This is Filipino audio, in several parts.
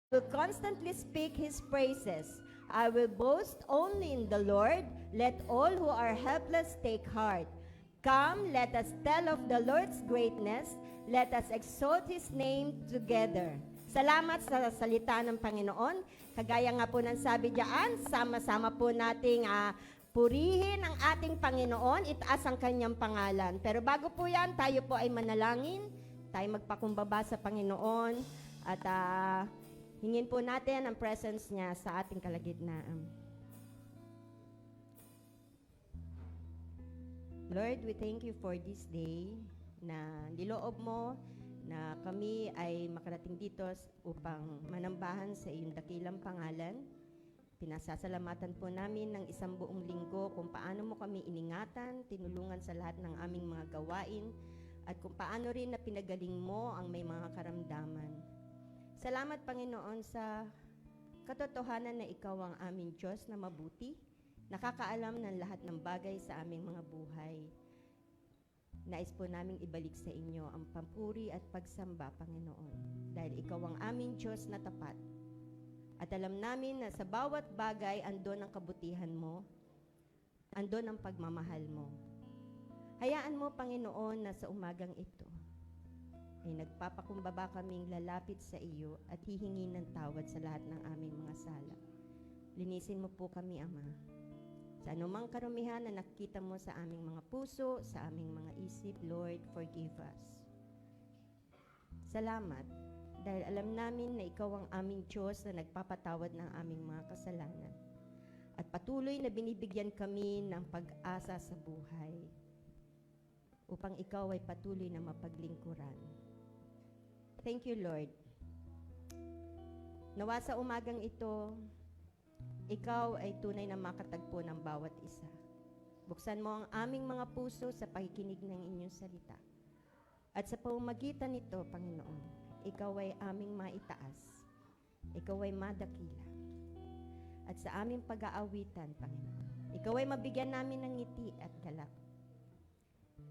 will constantly speak His praises. I will boast only in the Lord. Let all who are helpless take heart. Come, let us tell of the Lord's greatness. Let us exalt His name together. Salamat sa salita ng Panginoon. Kagaya nga po ng sabi diyan, sama-sama po nating purihin ang ating Panginoon, itaas ang kanyang pangalan. Pero bago po yan, tayo po ay manalangin, tayo magpakumbaba sa Panginoon, at hingin po natin ang presence niya sa ating kalagitnaan. Lord, we thank you for this day na niloob mo na kami ay makarating dito upang manambahan sa iyong dakilang pangalan. Pinasasalamatan po namin ng isang buong linggo kung paano mo kami iningatan, tinulungan sa lahat ng aming mga gawain, at kung paano rin na pinagaling mo ang may mga karamdaman. Salamat, Panginoon, sa katotohanan na ikaw ang aming Diyos na mabuti, nakakaalam ng lahat ng bagay sa aming mga buhay. Nais po naming ibalik sa inyo ang pampuri at pagsamba, Panginoon, dahil ikaw ang aming Diyos na tapat. At alam namin na sa bawat bagay andon ang kabutihan mo, andon ang pagmamahal mo. Hayaan mo, Panginoon, na sa umagang ito ay nagpapakumbaba kaming lalapit sa iyo at hihingi ng tawad sa lahat ng aming mga sala. Linisin mo po kami, Ama, sa anumang karumihan na nakita mo sa aming mga puso, sa aming mga isip. Lord, forgive us. Salamat, dahil alam namin na ikaw ang aming Diyos na nagpapatawad ng aming mga kasalanan. At patuloy na binibigyan kami ng pag-asa sa buhay upang ikaw ay patuloy na mapaglingkuran. Thank you, Lord. Nawa sa umagang ito, ikaw ay tunay na makatagpo ng bawat isa. Buksan mo ang aming mga puso sa pakikinig ng inyong salita. At sa pamamagitan nito, Panginoon, ikaw ay aming maitaas. Ikaw ay madakila. At sa aming pag-aawitan, Panginoon, ikaw ay mabigyan namin ng ngiti at galak.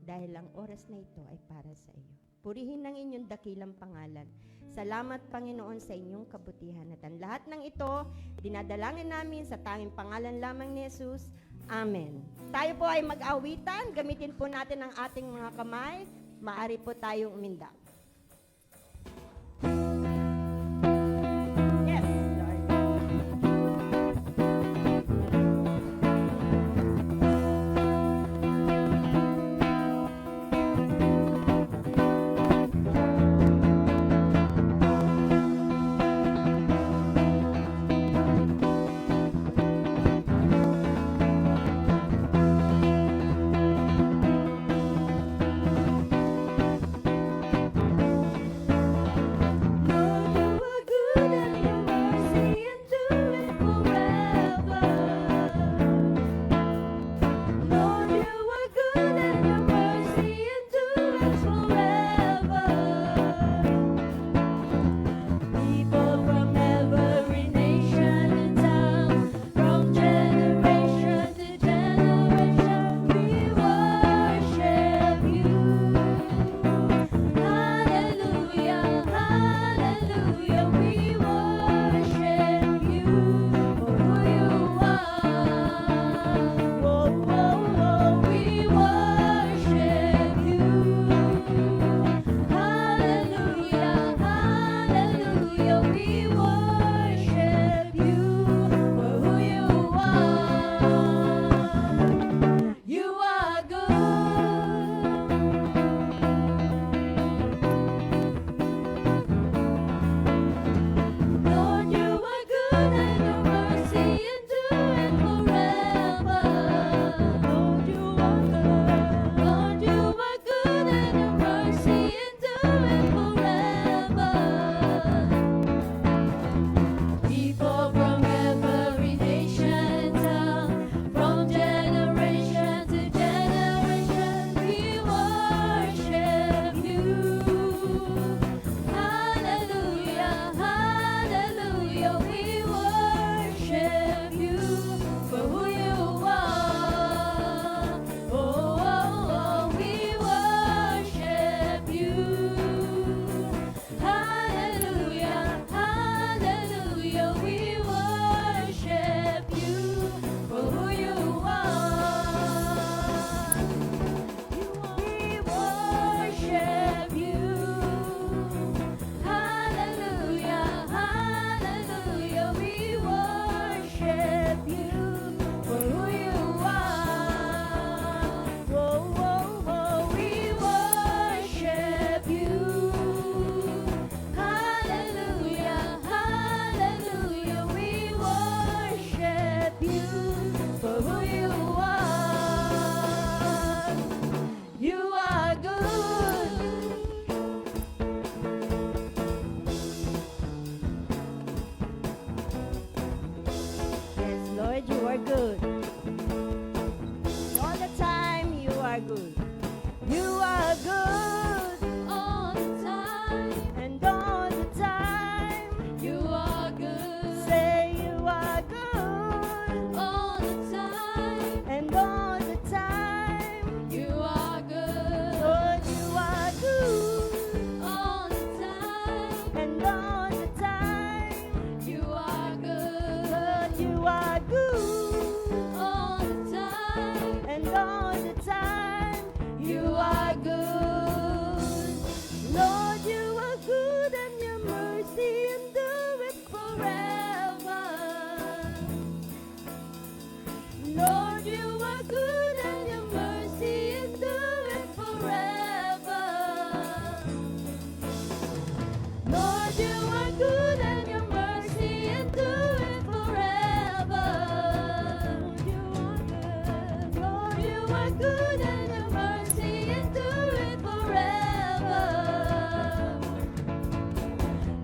Dahil ang oras na ito ay para sa iyo. Purihin ng inyong dakilang pangalan. Salamat, Panginoon, sa inyong kabutihan. At ang lahat ng ito, dinadalangin namin sa tanging pangalan lamang ni Jesus. Amen. Tayo po ay mag-awitan. Gamitin po natin ang ating mga kamay. Maari po tayong umindak. Yes, Lord. you are good and your mercy endureth forever. Lord, you are good and your mercy endureth forever. Lord, you are good and your mercy endureth forever.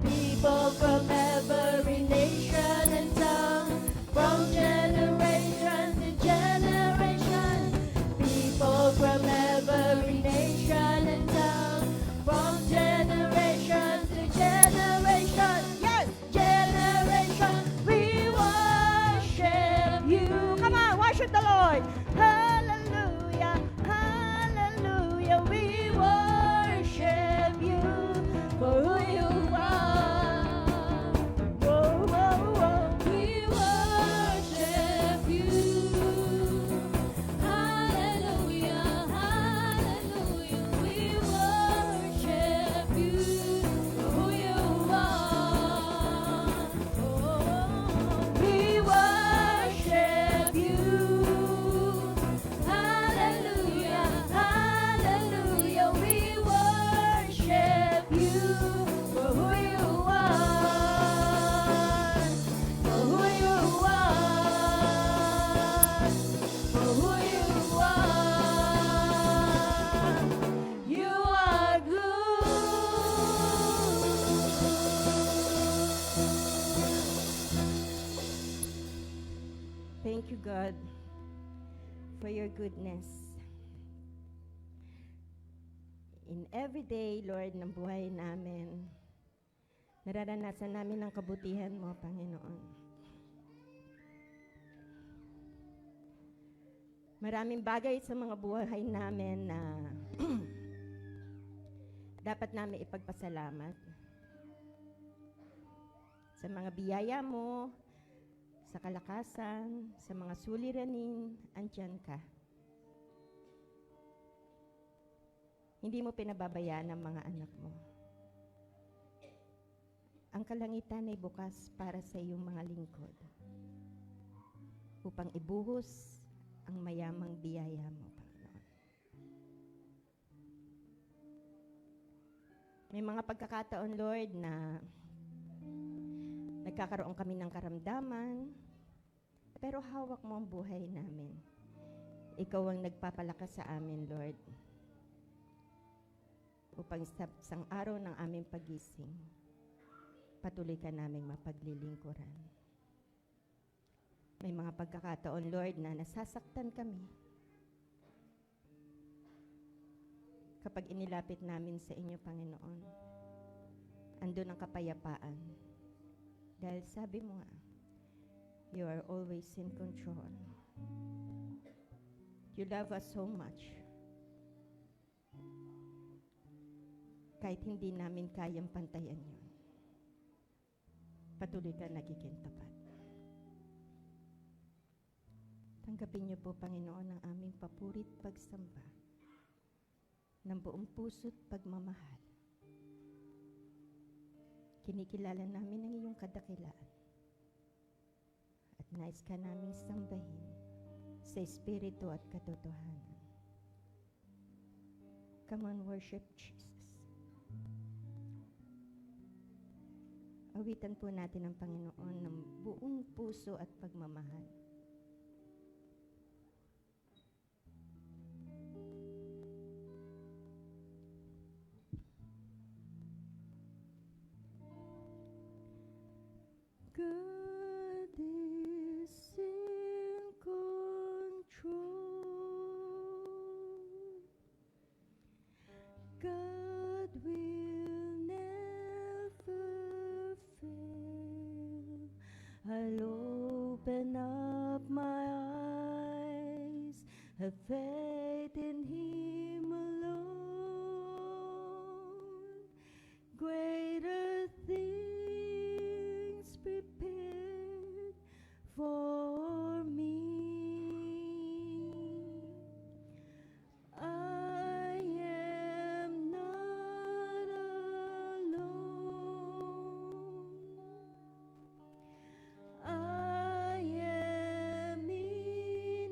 People from every nation and tongue, from generation to generation. People from every nation and tongue, from generation to generation. Yes, generation, we worship you. Come on, worship the Lord. Hallelujah, hallelujah. We worship you for who you are. Whoa, whoa, whoa. We worship you. Hallelujah, hallelujah. We worship you for who you are. We worship you. Hallelujah, hallelujah. We worship you for who you are. For who you are. For who you are. You are good. Thank you, God, for your goodness. In every day, Lord, ng buhay namin, nararanasan namin ang kabutihan mo, Panginoon. Maraming bagay sa mga buhay namin na dapat namin ipagpasalamat. Sa mga biyaya mo, sa kalakasan, sa mga suliranin, andyan ka. Hindi mo pinababayaan ang mga anak mo. Ang kalangitan ay bukas para sa iyong mga lingkod upang ibuhos ang mayamang biyaya mo, Panginoon. May mga pagkakataon, Lord, na nagkakaroon kami ng karamdaman, pero hawak mo ang buhay namin. Ikaw ang nagpapalakas sa amin, Lord, upang sa isang araw ng aming pagising, patuloy ka naming mapaglilingkuran. May mga pagkakataon, Lord, na nasasaktan kami. Kapag inilapit namin sa inyo, Panginoon, andun ang kapayapaan. Dahil sabi mo nga, you are always in control. You love us so much. Kahit hindi namin kayang pantayan yun, patuloy ka nagiging tapat. Tanggapin niyo po, Panginoon, ang aming papurit pagsamba ng buong puso't pagmamahal. Kinikilala namin ang iyong kadakilaan at nais ka naming sambahin sa espiritu at katotohanan. Come on, worship Jesus. Awitan po natin ang Panginoon ng buong puso at pagmamahal. God is in control. God will never fail. I'll open up my eyes, have faith in Him alone. Greater things prepared for me. I am not alone. I am in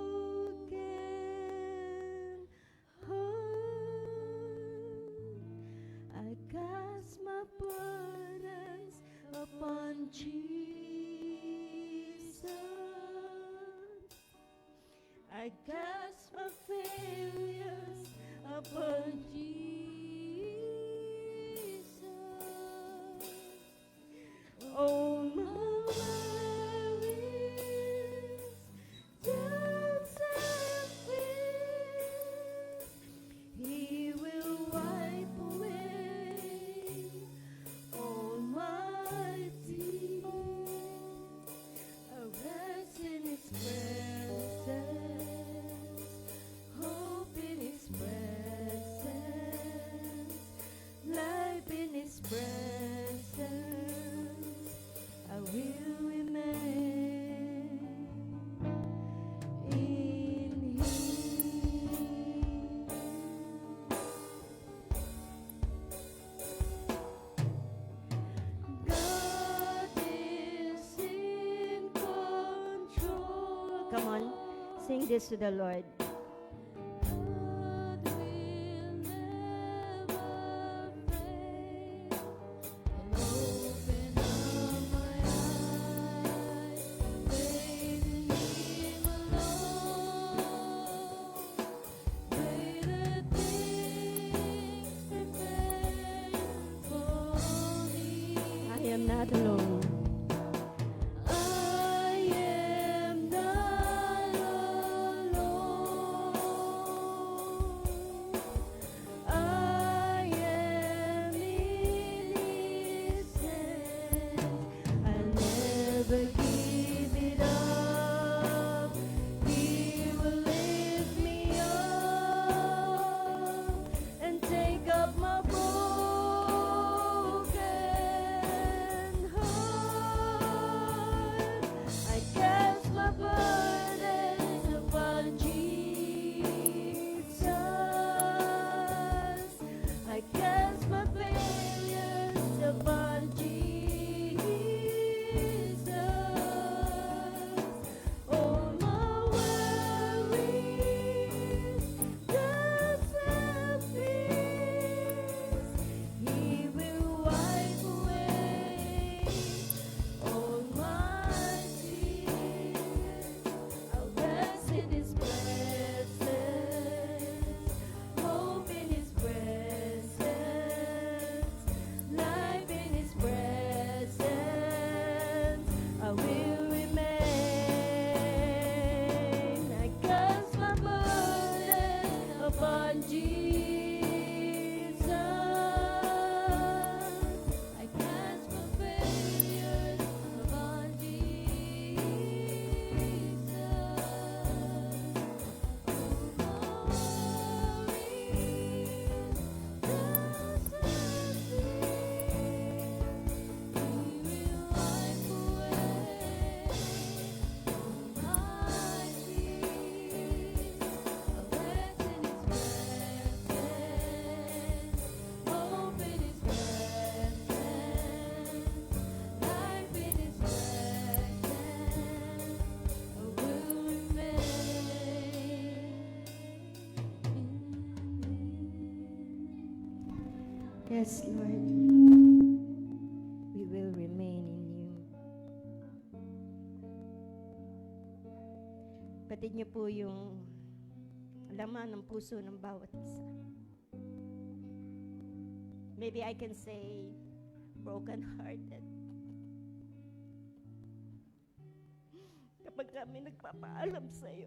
broken heart. I cast my burdens upon Jesus. I cast my failures upon Jesus. Oh, my worries, doubts and fears, He will wipe away all my tears. I rest in His presence, hope in His presence, life in His presence. I will remain in Him. God is in control. Come on, sing this to the Lord. God will never fail. And open up my eyes, faith in Him alone. Greater things prepare for me. I am not alone. I am not alone. I am in His hands. I'll never give it up. He will lift me up and take up my broken heart. I cast my burdens upon Jesus. I cast my failures upon Jesus. All my worries, doubts and fears, He will wipe away all my tears. I'll rest in His presence, hope in His presence, life in His presence. I will remain. I cast my burden upon Jesus. I cast my failures upon Jesus. All my worries, doubts and fears, He will wipe away all my tears. I'll rest in His presence, hope in His presence, life in His presence. I will remain in Him. Yes, Lord. We will remain in You. Batid niyo po yung laman ng puso ng bawat isa. Maybe I can say broken-hearted. Kapag kami nagpapaalam sa'yo,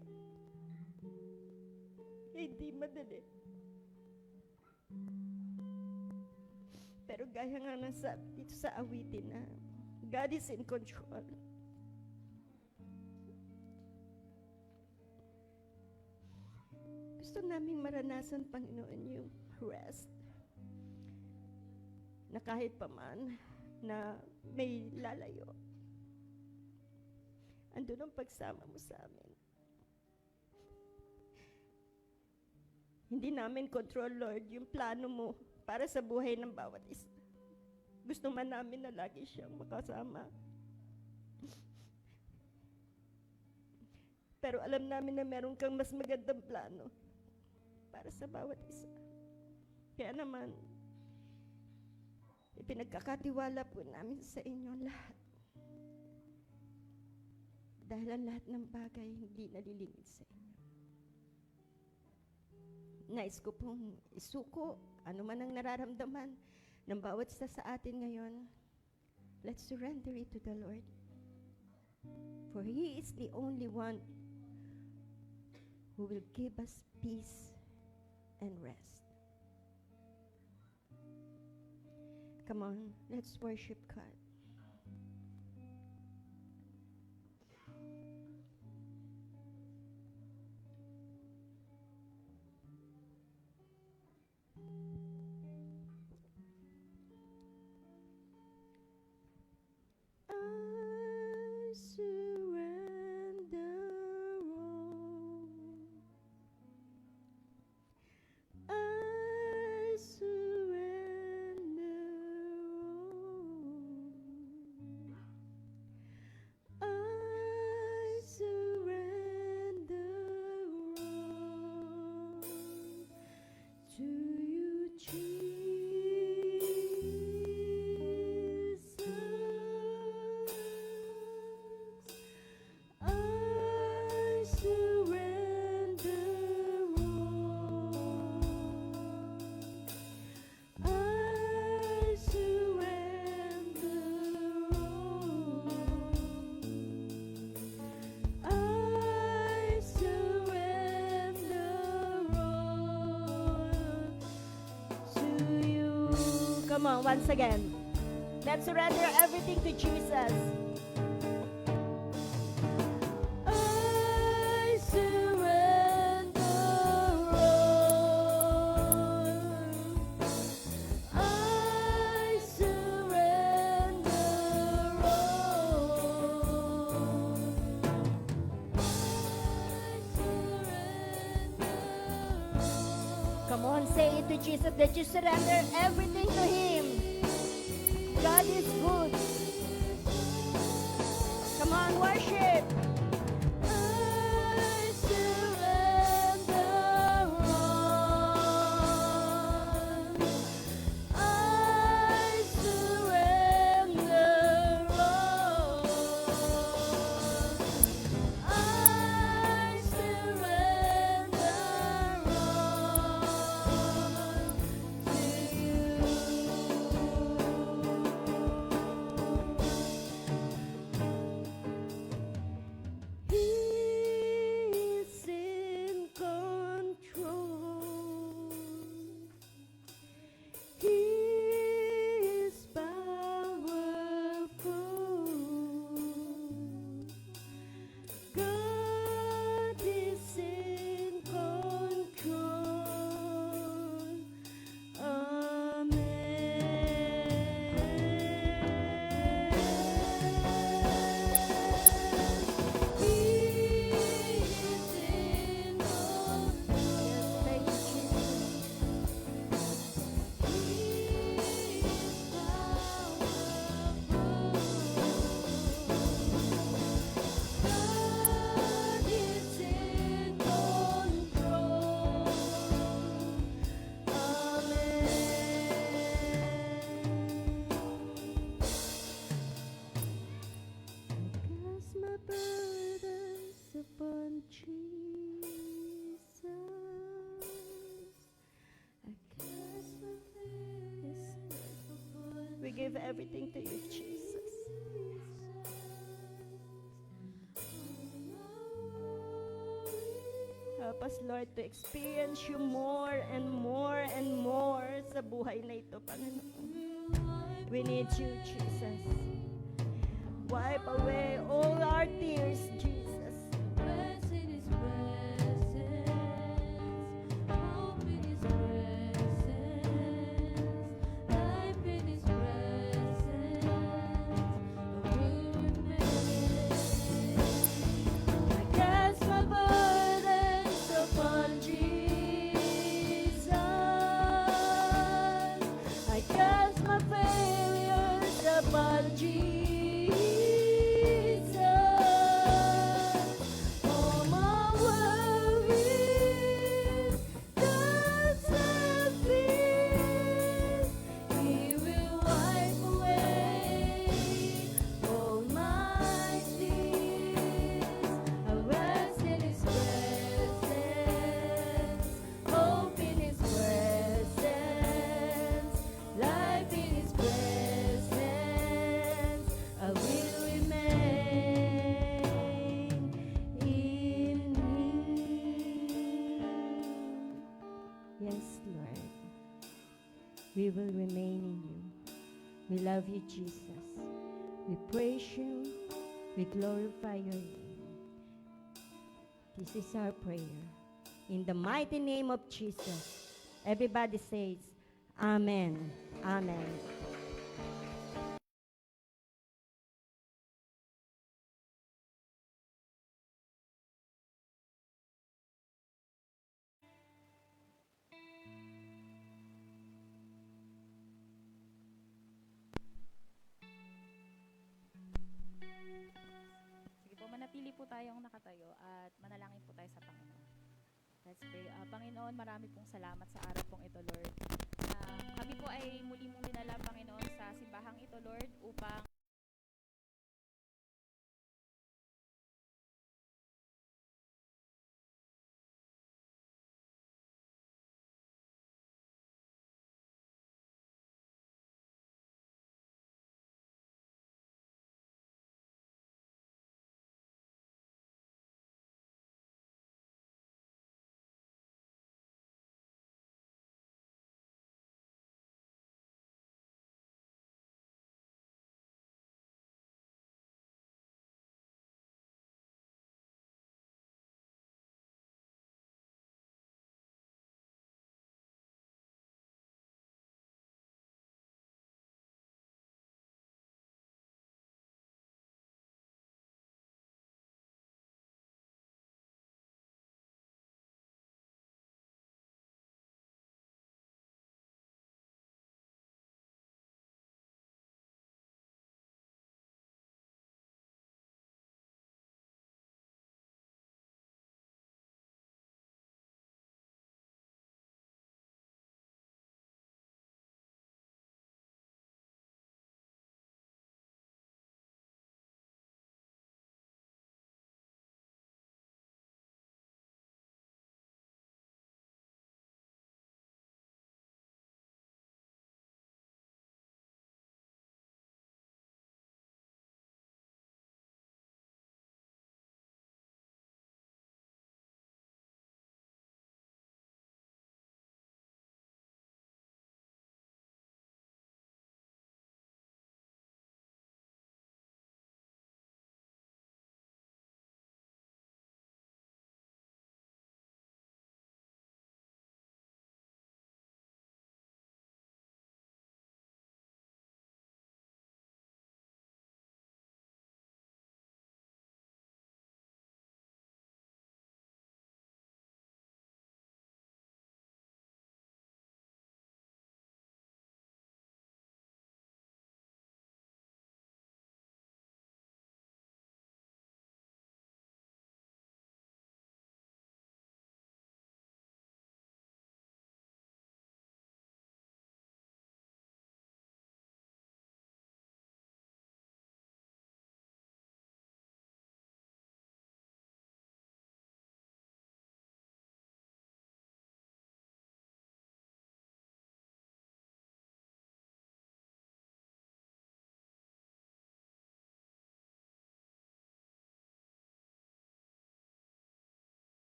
hindi madali. Pero gaya nga ng sabi dito sa awitin na God is in control. Gusto naming maranasan, Panginoon, yung rest. Na kahit pa man na may lalayo, andun ang pagsama mo sa amin. Hindi namin control, Lord, yung plano mo para sa buhay ng bawat isa. Gusto man namin na lagi siyang makasama. Pero alam namin na meron kang mas magandang plano para sa bawat isa. Kaya naman, ipinagkakatiwala po namin sa inyo lahat. Dahil ang lahat ng bagay hindi nalilingid sa inyo. Nais ko pong isuko, ano man ang nararamdaman ng bawat isa sa atin ngayon, let's surrender it to the Lord. For He is the only one who will give us peace and rest. Come on, let's worship God. I surrender all. I surrender all. I surrender all to you, Jesus. I surrender all. I surrender all. I surrender all to you. Come on, once again. Let's surrender everything to Jesus. I surrender all. I surrender all. Come on, say it to Jesus that you surrender everything to Him. God is good. Come on, worship. I surrender all. I surrender all. I surrender all to you. He's in control. He's powerful. God is in control. Amen. He is in control. Yes, thank you, Jesus. He is powerful. God is in control. Cast my burdens upon Jesus. I cast my fears upon We give everything to you, Jesus. Help us, Lord, to experience you more and more and more sa buhay na ito, Panginoon. We need you, Jesus. Wipe away all our tears, Jesus. Rest in His presence, hope in His presence, life in His presence, will remain. I cast my burdens upon Jesus. I cast my failures upon Jesus. we will remain in you. We love you, Jesus. We praise you. We glorify your name. This is our prayer. In the mighty name of Jesus. Everybody says, Amen. Amen. Sige po, manatili po tayong nakatayo at manalangin po tayo sa Panginoon. Let's pray. Panginoon, marami pong salamat sa araw pong ito, Lord. Kami po ay muli mong dinala, Panginoon, sa simbahang ito, Lord, upang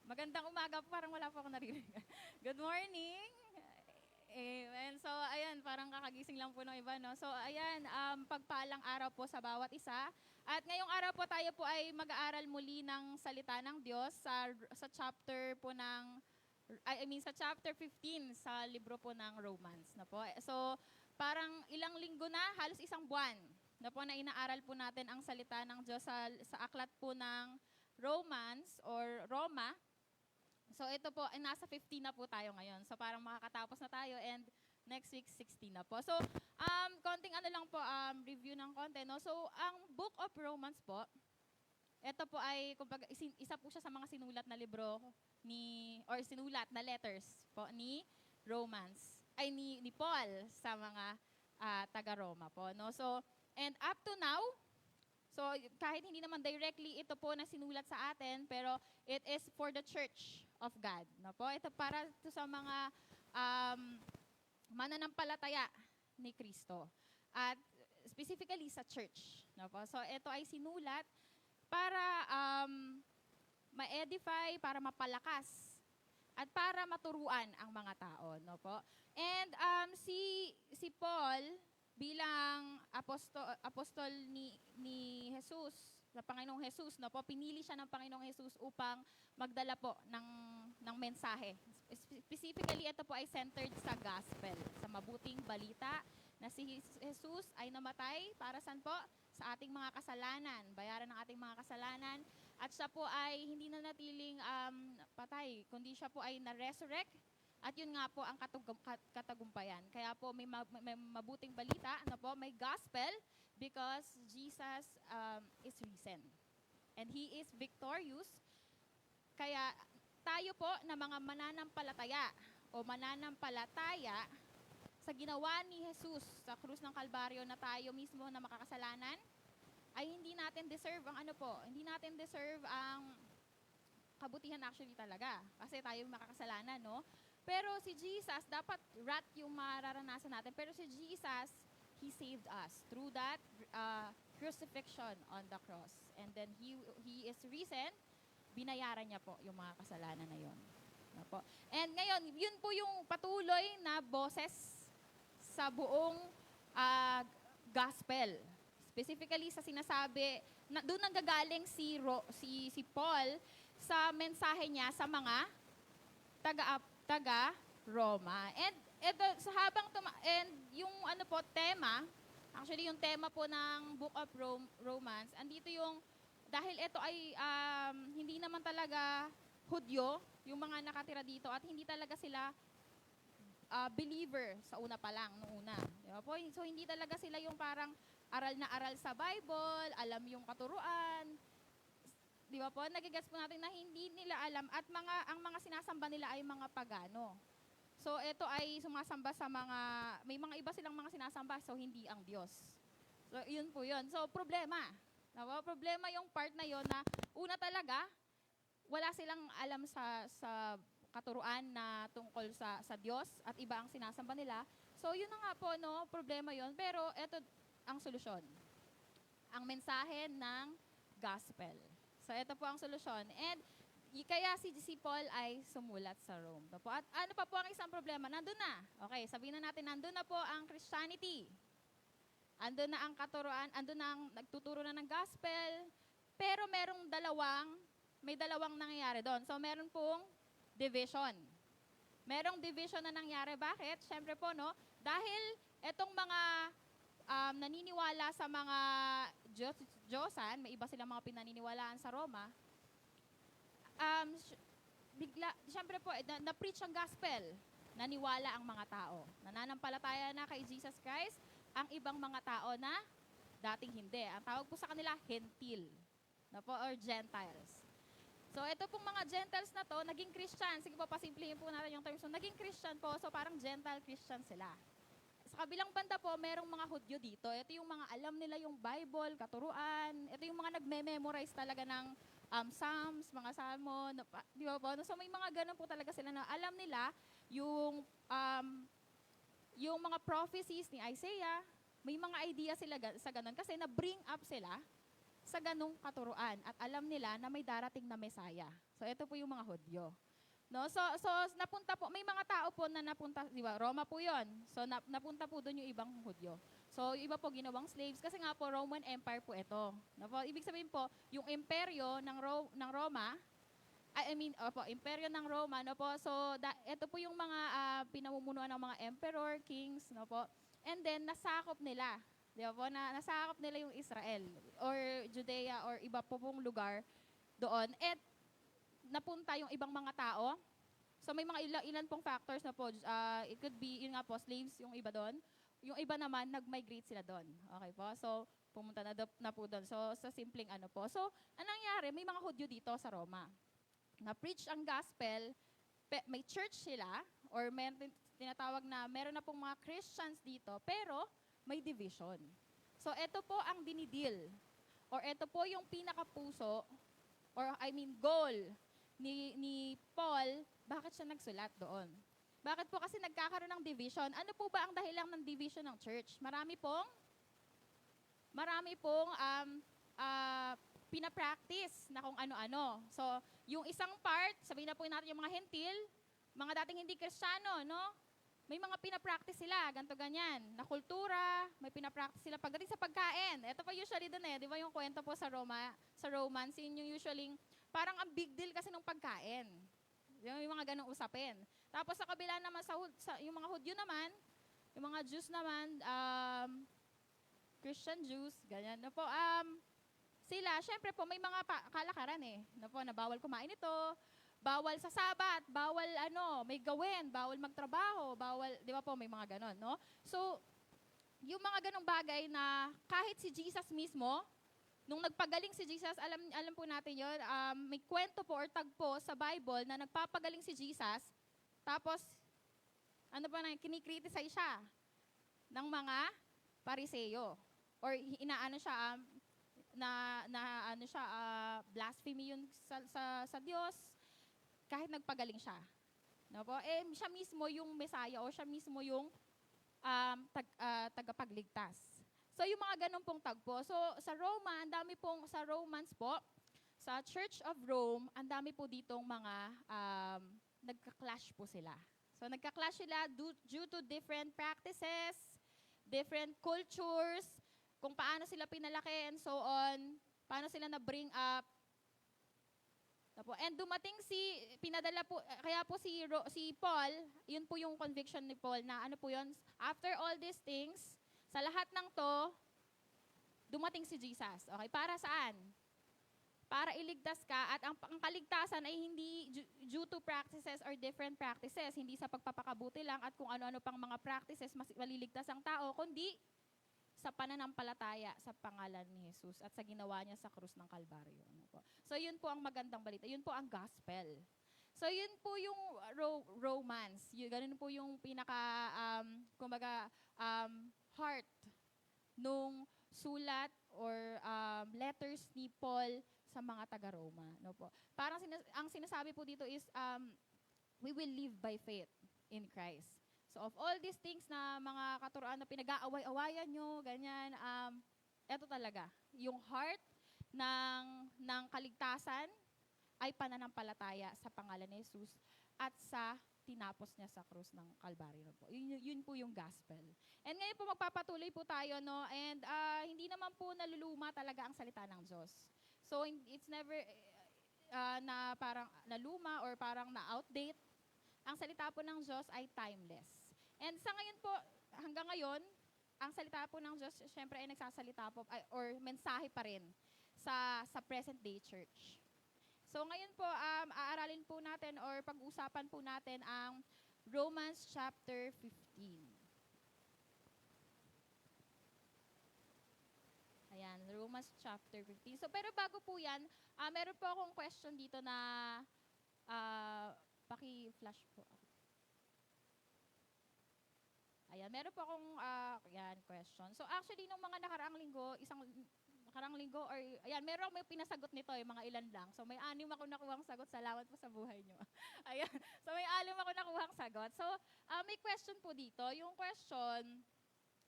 magandang umaga po, parang wala po ako naririnig. Good morning! Amen. So, ayan, parang kakagising lang po ng iba, no? So, ayan, pagpalang araw po sa bawat isa. At ngayong araw po tayo po ay mag-aaral muli ng salita ng Diyos sa chapter po ng, sa chapter 15 sa libro po ng Romans, na po. So, parang ilang linggo na, halos isang buwan, na po na inaaral po natin ang salita ng Diyos sa aklat po ng Romans or Roma. So ito po, nasa 15 na po tayo ngayon. So parang makakatapos na tayo and next week 16 na po. So konting ano lang po, review ng konti, no? So ang Book of Romans po, ito po ay kumbaga isa po siya sa mga sinulat na libro sinulat na letters po ni Romans ay ni Paul sa mga taga-Roma po, no? So and up to now, So kahit hindi naman directly ito po na sinulat sa atin, pero it is for the church of God. No po? Ito para to sa mga mananampalataya ni Kristo. At specifically sa church. No po? So ito ay sinulat para ma-edify, para mapalakas, at para maturuan ang mga tao. No po? And si Paul, bilang apostol ni Jesus, na Panginoong Jesus, no po, pinili siya ng Panginoong Jesus upang magdala po ng mensahe. Specifically, ito po ay centered sa gospel, sa mabuting balita na si Jesus ay namatay para saan po? Sa ating mga kasalanan, bayaran ng ating mga kasalanan, at siya po ay hindi na natiling patay, kundi siya po ay na-resurrect. At yun nga po ang katagumpayan. Kaya po may mabuting balita, ano po, may gospel, because Jesus is risen. And He is victorious. Kaya tayo po na mga mananampalataya o mananampalataya sa ginawa ni Jesus sa krus ng Kalbaryo, na tayo mismo na makakasalanan, ay hindi natin deserve ang hindi natin deserve ang kabutihan actually talaga. Kasi tayo makakasalanan, no? Pero si Jesus, dapat wrath yung mararanasan natin. Pero si Jesus, He saved us through that crucifixion on the cross. And then He is risen, binayaran niya po yung mga kasalanan na yun. No po? And ngayon, yun po yung patuloy na boses sa buong gospel. Specifically sa sinasabi, doon nanggagaling si Paul sa mensahe niya sa mga taga-Roma. And ito, sa and yung tema, actually yung tema po ng Book of Romans, andito yung, dahil ito ay hindi naman talaga Hudyo, yung mga nakatira dito, at hindi talaga sila believer sa una pa lang, nung una. Diba po? So hindi talaga sila yung parang aral na aral sa Bible, alam yung katuruan. Di ba po? Nagigets po natin na hindi nila alam, at ang mga sinasamba nila ay mga pagano. So ito ay sumasamba sa may mga iba silang mga sinasamba, so hindi ang Diyos. So yun po yun. So problema. Diba? Problema yung part na yun na una talaga, wala silang alam sa katuruan na tungkol sa Diyos, at iba ang sinasamba nila. So yun na nga po, no, problema yun. Pero ito ang solusyon. Ang mensahe ng gospel. So, ito po ang solusyon. And kaya si Paul ay sumulat sa Rome. Po. At ano pa po ang isang problema? Nandun na. Okay, sabihin na natin, nandun na po ang Christianity. Andun na ang katuruan, andun na ang nagtuturo na ng gospel. Pero may dalawang nangyayari doon. So, meron pong division. Merong division na nangyari. Bakit? Siyempre po, no? Dahil etong mga naniniwala sa mga Diyosan, may iba silang mga pinaniniwalaan sa Roma, siyempre po, na-preach ang gospel, naniwala ang mga tao. Nananampalataya na kay Jesus Christ ang ibang mga tao na dating hindi. Ang tawag po sa kanila, Hentil, no po, or Gentiles. So, ito pong mga Gentiles na to, naging Christian. Sige po, pasimplihin po natin yung term. So, naging Christian po, so parang Gentile Christian sila. Sa kabilang banda po, merong mga Hudyo dito. Ito yung mga alam nila yung Bible, katuruan. Ito yung mga nagme-memorize talaga ng Psalms, mga Salmo. Di ba po? So may mga ganun po talaga sila na alam nila yung mga prophecies ni Isaiah. May mga idea sila sa ganun kasi na-bring up sila sa ganung katuruan. At alam nila na may darating na Messiah. So ito po yung mga Hudyo. No, so napunta po, may mga tao po na napunta, di ba? Roma po 'yon. So napunta po doon yung ibang Hudyo. So iba po ginawang slaves kasi nga po Roman Empire po ito. No po, ibig sabihin po, yung imperyo ng Roma, imperyo ng Roma, no po. So ito po yung mga pinamumunuan ng mga emperor, kings, no po. And then nasakop nila. Di ba po, nasakop nila yung Israel or Judea or iba po pong lugar doon. At napunta yung ibang mga tao. So may mga ilan pong factors na po. It could be, yun nga po, slaves yung iba doon. Yung iba naman, nag-migrate sila doon. Okay po? So, pumunta na po doon. So, sa simpleng ano po. So, anong nangyari? May mga Hudyo dito sa Roma. Na-preach ang gospel, may church sila, or may tinatawag na, meron na pong mga Christians dito, pero may division. So, ito po ang dinidil or ito po yung pinakapuso, or goal ni Paul, bakit siya nagsulat doon? Bakit po kasi nagkakaroon ng division? Ano po ba ang dahilan ng division ng church? Marami pong pinapractice na kung ano-ano. So, yung isang part, sabihin na po natin yung mga hentil, mga dating hindi Kristiyano, no? May mga pinapractice sila, ganto ganyan, na kultura, may pinapractice sila pagdating sa pagkain. Ito pa usually doon di ba yung kwento po sa Romans, yun yung usually, parang ang big deal kasi ng pagkain. Yung mga ganong usapin. Tapos sa kabila naman, yung mga Hudyo naman, yung mga Jews naman, Christian Jews, ganyan na po, sila, syempre po, may mga kalakaran na po, na bawal kumain ito, bawal sa Sabat, bawal may gawin, bawal magtrabaho, bawal, di ba po, may mga ganon, no? So, yung mga ganong bagay na kahit si Jesus mismo, nung nagpagaling si Jesus, alam po natin yun, may kwento po or tagpo sa Bible na nagpapagaling si Jesus, tapos, kinikriticize siya ng mga Pariseo. Or inaano siya, blasphemy yun sa Diyos, kahit nagpagaling siya. No po? Siya mismo yung Messiah o siya mismo yung tagapagligtas. So, yung mga ganun pong tagpo. So, sa Romans po, sa Church of Rome, ang dami po ditong mga nagka-clash po sila. So, nagka-clash sila due to different practices, different cultures, kung paano sila pinalaki and so on, paano sila na-bring up. And dumating pinadala po, kaya po si Paul, yun po yung conviction ni Paul na ano po yun, after all these things, sa lahat ng to, dumating si Jesus. Okay, para saan? Para iligtas ka at ang kaligtasan ay hindi due to practices or different practices, hindi sa pagpapakabuti lang at kung ano-ano pang mga practices maliligtas ang tao, kundi sa pananampalataya sa pangalan ni Jesus at sa ginawa niya sa krus ng Kalbaryo. So, yun po ang magandang balita. Yun po ang gospel. So, yun po yung Romans. Ganun po yung heart nung sulat or letters ni Paul sa mga taga-Roma. No po. Parang ang sinasabi po dito is, we will live by faith in Christ. So, of all these things na mga katuroan na pinag-aaway-awayan nyo, ganyan, eto talaga, yung heart ng kaligtasan ay pananampalataya sa pangalan ni Jesus at sa tinapos niya sa krus ng Kalbaryo. Po. Yun po yung gospel. And ngayon po magpapatuloy po tayo, no? And hindi naman po naluluma talaga ang salita ng Diyos. So, it's never na parang naluma or parang na-outdate. Ang salita po ng Diyos ay timeless. And sa ngayon po, hanggang ngayon, ang salita po ng Diyos, syempre ay nagsasalita po, or mensahe pa rin sa present day church. So ngayon po, aaralin po natin or pag-usapan po natin ang Romans chapter 15. Ayan, Romans chapter 15. So pero bago po yan, meron po akong question dito na paki-flash po. Ayan, meron po akong question. So actually, nung mga nakaraang linggo, or ayan, meron may pinasagot nito, mga ilan lang. So may 6 ako nakuhang sagot. Salamat po sa buhay nyo. Ayan. So may 6 ako nakuhang sagot. So may question po dito. Yung question,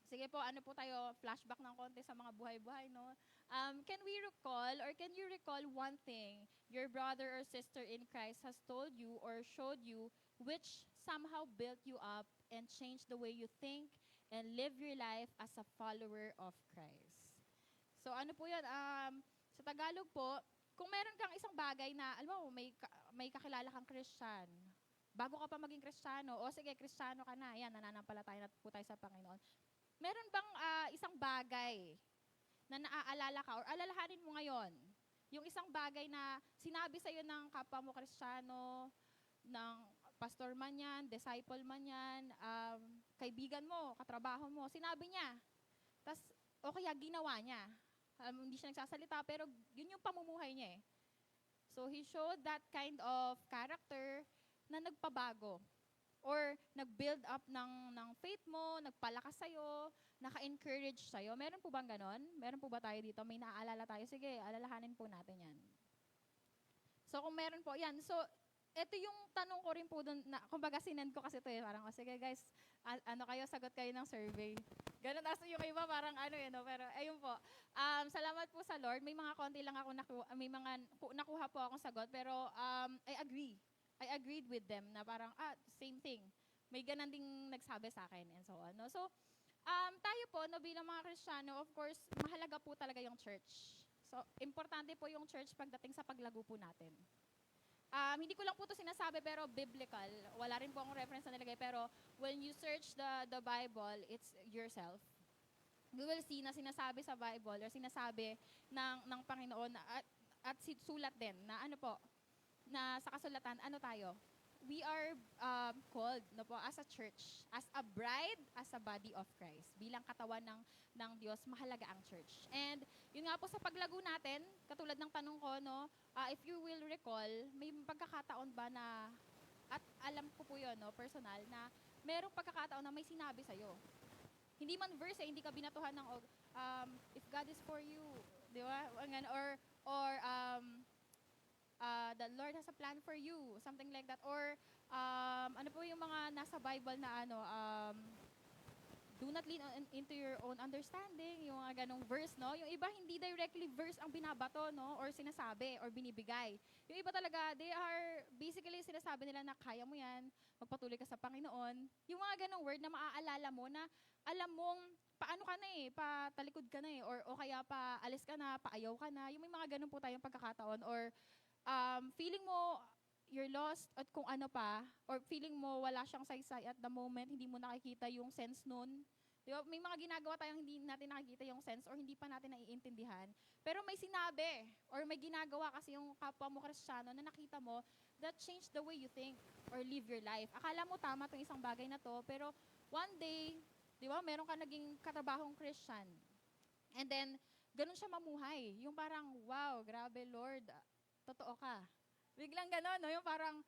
sige po, ano po tayo, flashback ng konti sa mga buhay-buhay, no? Can you recall one thing your brother or sister in Christ has told you or showed you which somehow built you up and changed the way you think and live your life as a follower of Christ? So ano po yun? Sa Tagalog po, kung meron kang isang bagay na, alam mo, may kakilala kang Christian, bago ka pa maging Kristiyano, o sige, Kristiyano ka na, yan, nananampalataya na po tayo sa Panginoon. Meron bang isang bagay na naaalala ka or alalahanin mo ngayon? Yung isang bagay na sinabi sa'yo ng kapwa mo Kristiyano, ng pastor man yan, disciple man yan, kaibigan mo, katrabaho mo, sinabi niya. Tas, o kaya ginawa niya. Hindi siya nagsasalita, pero yun yung pamumuhay niya eh. So, he showed that kind of character na nagpabago. or nag-build up ng faith mo, nagpalakas sa'yo, naka-encourage sa'yo? Meron po bang ganon? Meron po ba tayo dito? May naaalala tayo? Sige, alalahanin po natin yan. So, kung meron po, yan. So, ito yung tanong ko rin po doon, na, kumbaga sinend ko kasi ito parang, sige guys, ano kayo, sagot kayo ng survey. Ganun, tapos yung iba parang pero ayun po. Salamat po sa Lord, may mga konti lang ako may mga nakuha po akong sagot, pero I agreed with them na parang, same thing. May ganun ding nagsabi sa akin and so on. No? So, tayo po, no, bilang mga Kristiyano, of course, mahalaga po talaga yung church. So, importante po yung church pagdating sa paglago po natin. Hindi ko lang po ito sinasabi pero biblical. Wala rin po akong reference na nilagay. Pero when you search the Bible, it's yourself. You will see na sinasabi sa Bible or sinasabi ng Panginoon at sulat din na na sa kasulatan, tayo? We are called as a church, as a bride, as a body of Christ. Bilang katawan ng Diyos, mahalaga ang church. And yun nga po sa paglago natin, katulad ng tanong ko, if you will recall, may pagkakataon ba na, at alam ko po yun, personal, na merong pagkakataon na may sinabi sa'yo. Hindi man verse, hindi ka binatuhan ng, if God is for you, di ba? Or the Lord has a plan for you, something like that. Or, ano po yung mga nasa Bible na do not lean into your own understanding, yung ganong verse, no? Yung iba, hindi directly verse ang binabato, no? Or sinasabi, or binibigay. Yung iba talaga, they are, basically, sinasabi nila na kaya mo yan, magpatuloy ka sa Panginoon. Yung mga ganong word na maaalala mo na, alam mong, paano ka na patalikod ka na o kaya paalis ka na, paayaw ka na. Yung may mga ganon po tayong pagkakataon, or feeling mo you're lost at kung ano pa, or feeling mo wala siyang saysay at the moment, hindi mo nakikita yung sense nun. Di ba? May mga ginagawa tayong hindi natin nakikita yung sense or hindi pa natin naiintindihan. Pero may sinabi or may ginagawa kasi yung kapwa mo Kristiyano na nakita mo that changed the way you think or live your life. Akala mo tama itong isang bagay na to, pero one day, di ba, meron ka naging katrabahong Christian. And then, ganun siya mamuhay. Yung parang, wow, grabe Lord, totoo ka. Biglang gano'n, no? Yung parang,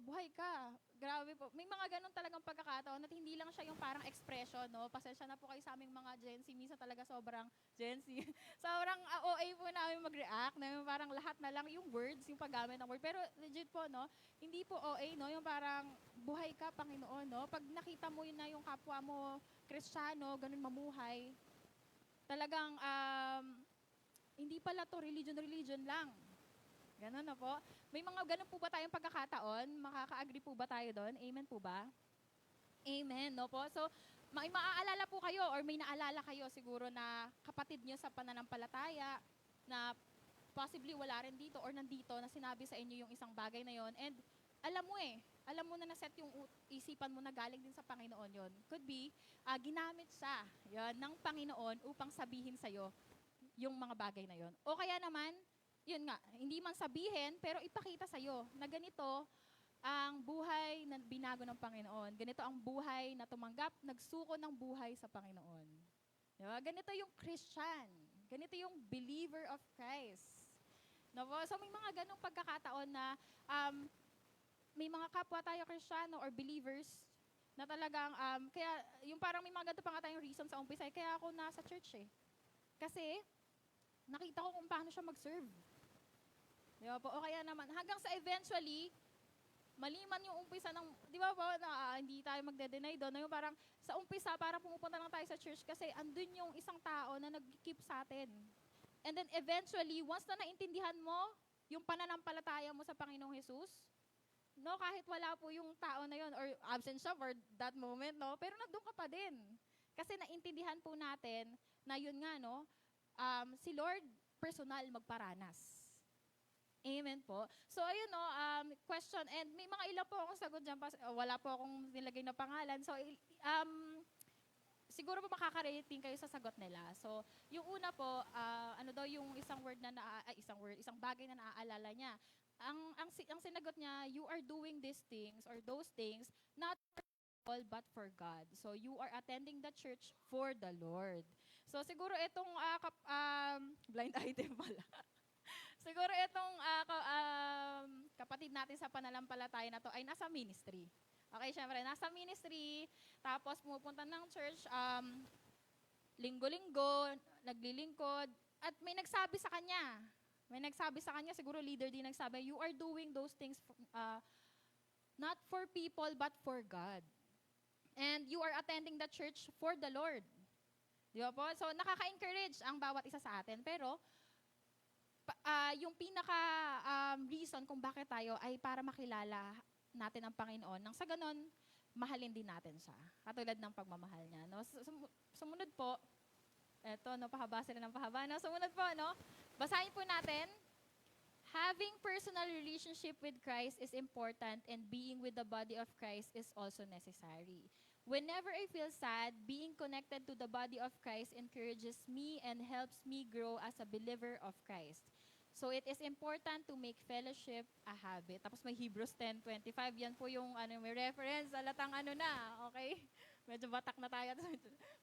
buhay ka. Grabe po. May mga ganun talagang pagkakataon at hindi lang siya yung parang expression, no? Pasensya na po kayo sa aming mga Gen Z. Minsan talaga sobrang Gen Z. Sobrang OA po namin mag-react, na yung parang lahat na lang yung words, yung paggamit ng word. Pero legit po, no? Hindi po OA, no? Yung parang, buhay ka, Panginoon, no? Pag nakita mo yun na yung kapwa mo, Kristiyano, ganun mamuhay, talagang, hindi pala to religion lang. Ganon na po. May mga ganon po ba tayong pagkakataon? Makaka-agree po ba tayo doon? Amen po ba? Amen, no po? So, may maaalala po kayo or may naalala kayo siguro na kapatid nyo sa pananampalataya na possibly wala rin dito or nandito na sinabi sa inyo yung isang bagay na yon. And alam mo na naset yung isipan mo na galing din sa Panginoon yon. Could be, ginamit siya ng Panginoon upang sabihin sa'yo yung mga bagay na yon. O kaya naman, yun nga, hindi man sabihin, pero ipakita sa'yo na ganito ang buhay na binago ng Panginoon. Ganito ang buhay na tumanggap, nagsuko ng buhay sa Panginoon. Diba? Ganito yung Christian. Ganito yung believer of Christ. Diba? So may mga ganong pagkakataon na may mga kapwa tayo Kristiyano or believers na talagang, kaya yung parang may mga ganito pa nga tayong reason sa umpisa, kaya ako nasa church Kasi, nakita ko kung paano siya mag-serve. Di ba po? O kaya naman, hanggang sa eventually, maliman yung umpisa ng, di ba po, na hindi tayo magde-deny doon. Yung parang, sa umpisa, parang pumupunta lang tayo sa church kasi andun yung isang tao na nag-keep sa atin. And then eventually, once na naintindihan mo yung pananampalataya mo sa Panginoong Jesus, no, kahit wala po yung tao na yun, or absent siya for that moment, no, pero nandun ka pa din. Kasi naintindihan po natin na yun nga, no, si Lord personal magparanas. Amen po. So, ayun no, question, and may mga ilan po akong sagot dyan, wala po akong nilagay na pangalan. So, siguro po makaka-rating kayo sa sagot nila. So, yung una po, ano daw yung isang bagay na naaalala niya. Ang sinagot niya, you are doing these things or those things, not for all but for God. So, you are attending the church for the Lord. So, siguro itong blind item pala. Siguro itong kapatid natin sa pananampalataya na to ay nasa ministry. Okay, syempre, nasa ministry, tapos pumupunta ng church, linggo-linggo, naglilingkod, at may nagsabi sa kanya. Siguro leader din nagsabi, you are doing those things not for people, but for God. And you are attending the church for the Lord. Di ba po? So, nakaka-encourage ang bawat isa sa atin. Pero, yung pinaka-reason kung bakit tayo ay para makilala natin ang Panginoon. Nang sa ganon, mahalin din natin siya. Katulad ng pagmamahal niya. No? Sumunod po, eto, no, pahaba sila ng pahaba. No? Sumunod po, no? Basahin po natin. Having personal relationship with Christ is important and being with the body of Christ is also necessary. Whenever I feel sad, being connected to the body of Christ encourages me and helps me grow as a believer of Christ. So it is important to make fellowship a habit. Tapos may Hebrews 10:25, yan po yung may reference, alatang na, okay? Medyo batak na tayo.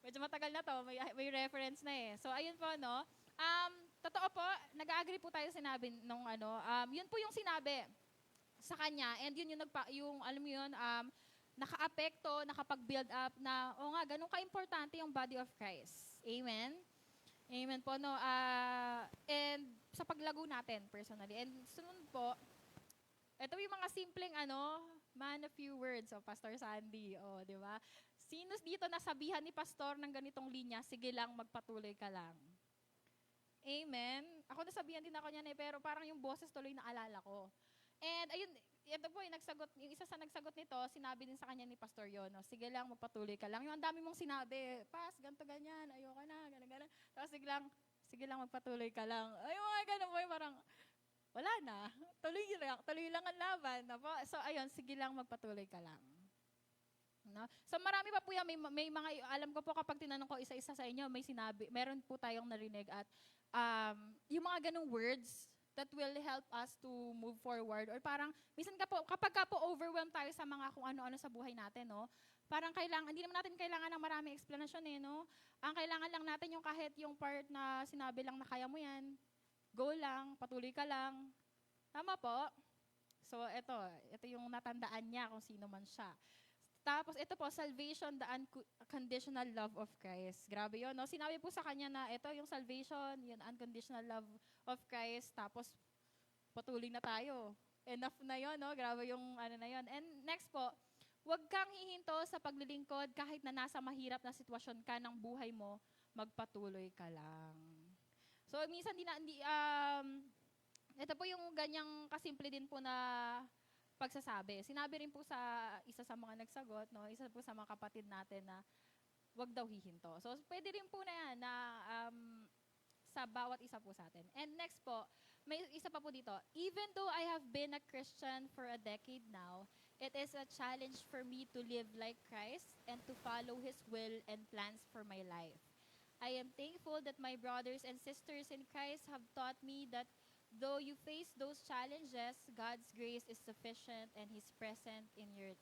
Medyo matagal na to, may reference na eh. So ayun po, no? Totoo po, nag-agree po tayo sinabi nung yun po yung sinabi sa kanya, and yun yung alam mo yun, naka-apekto, nakapag-build up na, ganun ka-importante yung body of Christ. Amen? Amen po, no? And sa paglago natin, personally. And sunod po, ito yung mga simpleng, man a few words, Pastor Sandy, di ba? Sino dito nasabihan ni Pastor ng ganitong linya, sige lang, magpatuloy ka lang. Amen? Ako nasabihan din ako niyan pero parang yung boses tuloy naalala ko. And ayun, ito po yung isa sa nagsagot nito, sinabi din sa kanya ni Pastor Yono, sige lang, magpatuloy ka lang. Yung ang dami mong sinabi, pas, ganto ganyan, ayoko na, ganun. Tapos sige lang, magpatuloy ka lang. Ay, mga ganun po, parang, wala na, tuloy lang ang laban. No? So ayun, sige lang, magpatuloy ka lang. No? So marami pa po yan, may mga, alam ko po kapag tinanong ko isa-isa sa inyo, meron po tayong narinig at yung mga ganung words that will help us to move forward or parang minsan kapag po overwhelmed tayo sa mga kung ano-ano sa buhay natin, no? Parang hindi naman natin kailangan ng maraming explanation no? Ang kailangan lang natin yung kahit yung part na sinabi lang na kaya mo yan, go lang, patuloy ka lang. Tama po? So ito yung natandaan niya kung sino man siya. Tapos ito po, salvation, the unconditional love of Christ. Grabe yun, no? Sinabi po sa kanya na ito yung salvation, yung unconditional love of Christ. Tapos patuloy na tayo. Enough na yun, no? Grabe yung na yun. And next po, huwag kang hihinto sa paglilingkod kahit na nasa mahirap na sitwasyon ka ng buhay mo, magpatuloy ka lang. So minsan ito po yung ganyang kasimple din po na pagsasabi. Sinabi rin po sa isa sa mga nagsagot, no, isa po sa mga kapatid natin na wag daw hihinto. So pwede rin po na yan na sa bawat isa po sa atin. And next po, may isa pa po dito. Even though I have been a Christian for a decade now, it is a challenge for me to live like Christ and to follow His will and plans for my life. I am thankful that my brothers and sisters in Christ have taught me that though you face those challenges, God's grace is sufficient and He's present in your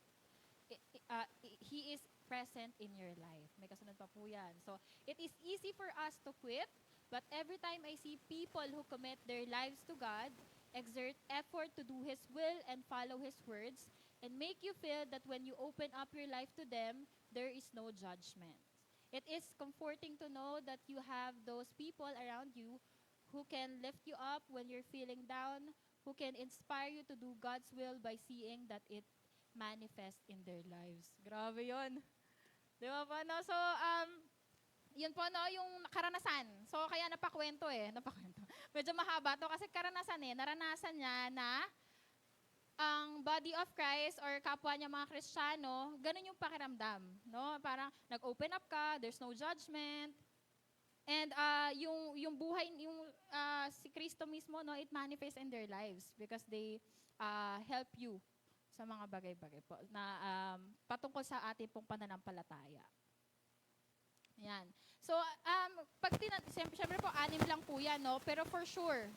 He is present in your life. May kasunod pa po yan. So, it is easy for us to quit, but every time I see people who commit their lives to God, exert effort to do His will and follow His words, and make you feel that when you open up your life to them, there is no judgment. It is comforting to know that you have those people around you who can lift you up when you're feeling down, who can inspire you to do God's will by seeing that it manifests in their lives. Grabe yun. Di ba po, no? So, yun po, no, yung karanasan. So, kaya napakwento. Medyo mahaba to kasi karanasan naranasan niya na ang body of Christ or kapwa niya mga Kristiyano, ganun yung pakiramdam. No? Parang nag-open up ka, there's no judgment, and yung buhay, si Kristo mismo, no, it manifests in their lives because they help you sa mga bagay-bagay po na patungkol sa ating pong pananampalataya. Yan. So, siyempre po, 6 lang po yan, no? Pero for sure,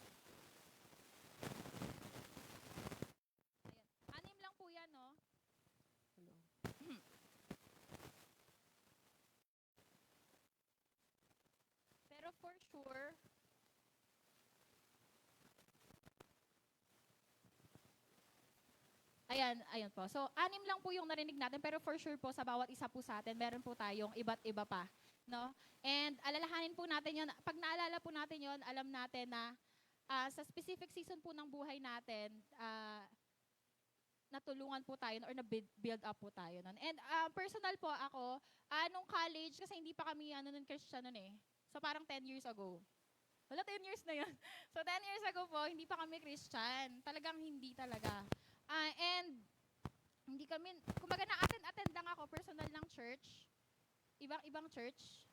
6 lang po yan, no? Pero for sure, Ayan po. So, 6 lang po yung narinig natin, pero for sure po, sa bawat isa po sa atin, meron po tayong iba't iba pa. No? And alalahanin po natin yon. Pag naalala po natin yon, alam natin na sa specific season po ng buhay natin, natulungan po tayo or na-build up po tayo nun. And personal po ako, nung college, kasi hindi pa kami nun Christian nun eh. So parang 10 years ago. Wala, 10 years na yun. So 10 years ago po, hindi pa kami Christian. Talagang hindi talaga. And hindi kami, kumbaga na-attend lang ako, personal ng church. Ibang church.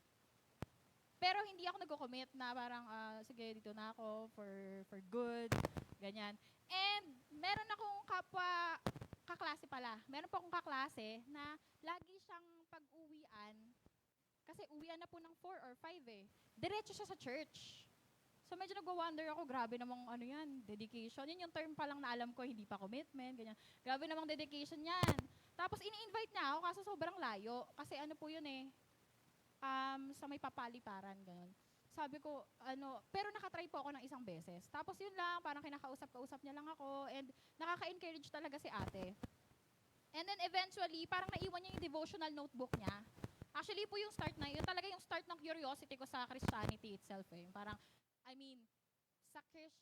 Pero hindi ako nag-commit na parang, sige, dito na ako for good, ganyan. And meron akong kaklase pala. Meron po akong kaklase na lagi siyang pag-uwian, kasi uwian na po ng 4 or 5 eh. Diretso siya sa church. So medyo nagwa-wonder ako, grabe namang ano yan, dedication. Yun yung term pa lang na alam ko, hindi pa commitment, ganyan. Grabe namang dedication yan. Tapos ini-invite niya ako kaso sobrang layo. Kasi ano po yun eh, sa may papaliparan, gano'n. Sabi ko, pero nakatry po ako ng isang beses. Tapos yun lang, parang kinakausap-kausap niya lang ako, and nakaka-encourage talaga si ate. And then eventually, parang naiwan niya yung devotional notebook niya. Actually po yung start na, yun talaga yung start ng curiosity ko sa Christianity itself eh. Parang,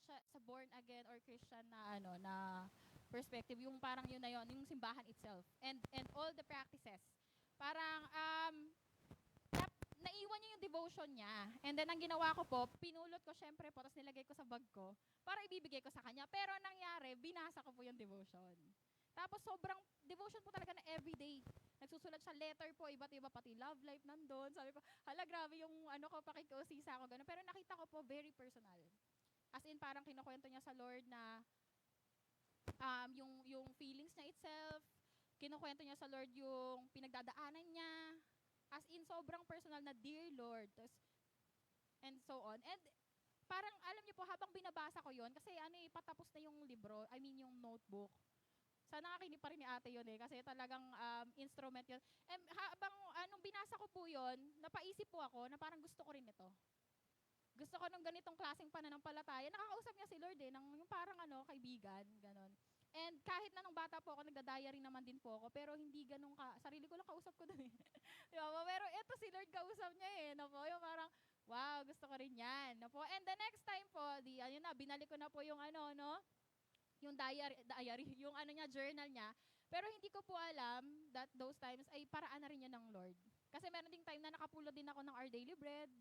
sa born again or Christian na na perspective, yung parang yun na yun, yung simbahan itself. And all the practices. Parang, naiwan niya yung devotion niya. And then, ang ginawa ko po, pinulot ko syempre po, tapos nilagay ko sa bag ko para ibibigay ko sa kanya. Pero nangyari, binasa ko po yung devotion. Tapos sobrang devotion po talaga na everyday. Nagsusulat siya letter po, iba't iba, pati love life nandun. Sabi ko, hala, grabe yung pakikiusisa ko, gano'n. Pero nakita ko po, very personal. As in, parang kinukwento niya sa Lord na yung feelings niya itself, kinukwento niya sa Lord yung pinagdadaanan niya. As in, sobrang personal na, Dear Lord, and so on. And parang, alam niyo po, habang binabasa ko yon kasi patapos na yung libro, yung notebook. Sana nakinig pa rin ni ate yun eh, kasi talagang instrument yun. And habang, nung binasa ko po yun, napaisip po ako na parang gusto ko rin ito. Gusto ko nung ganitong klaseng pananampalataya. Nakakausap niya si Lord eh, yung parang kaibigan, ganon. And kahit na nung bata po ako, nagda-diary naman din po ako, pero hindi ganun sarili ko lang kausap ko dun eh. Diba po? Pero eto si Lord kausap niya eh, yung parang, wow, gusto ko rin yan. Po. And the next time po, binalik ko na po yung yung diary, yung journal niya. Pero hindi ko po alam that those times ay paraan na rin yan ng Lord. Kasi meron ding time na nakapulot din ako ng Our Daily Bread.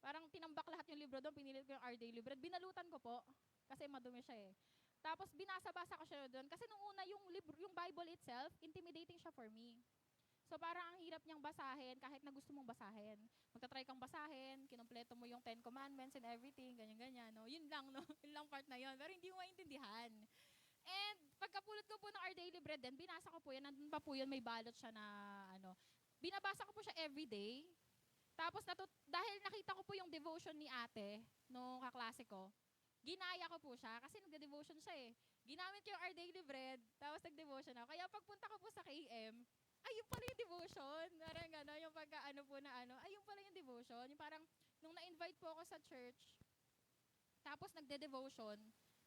Parang tinambak lahat yung libro doon, pinilit ko yung Our Daily Bread. Binalutan ko po, kasi madumi siya eh. Tapos binasa-basa ko siya doon. Kasi nung una, yung Bible itself, intimidating siya for me. So parang ang hirap niyang basahin kahit na gusto mong basahin. Magta-try kang basahin, kinumpleto mo yung 10 commandments and everything, ganyan-ganyan. No? Yun lang, no? Yun lang part na yun. Pero hindi mo maintindihan. And pagkapulot ko po ng Our Daily Bread din, binasa ko po yan. Nandun pa po yun, may balot siya na binabasa ko po siya everyday. Tapos dahil nakita ko po yung devotion ni ate, nung kaklase ko, ginaya ko po siya kasi nagde-devotion siya eh. Ginamit ko yung Our Daily Bread, tapos nag-devotion ako. Kaya pagpunta ko po sa KM, ayun pala yung devotion. Parang gano'n, yung ayun pala yung devotion. Yung parang, nung na-invite po ako sa church, tapos nagde-devotion,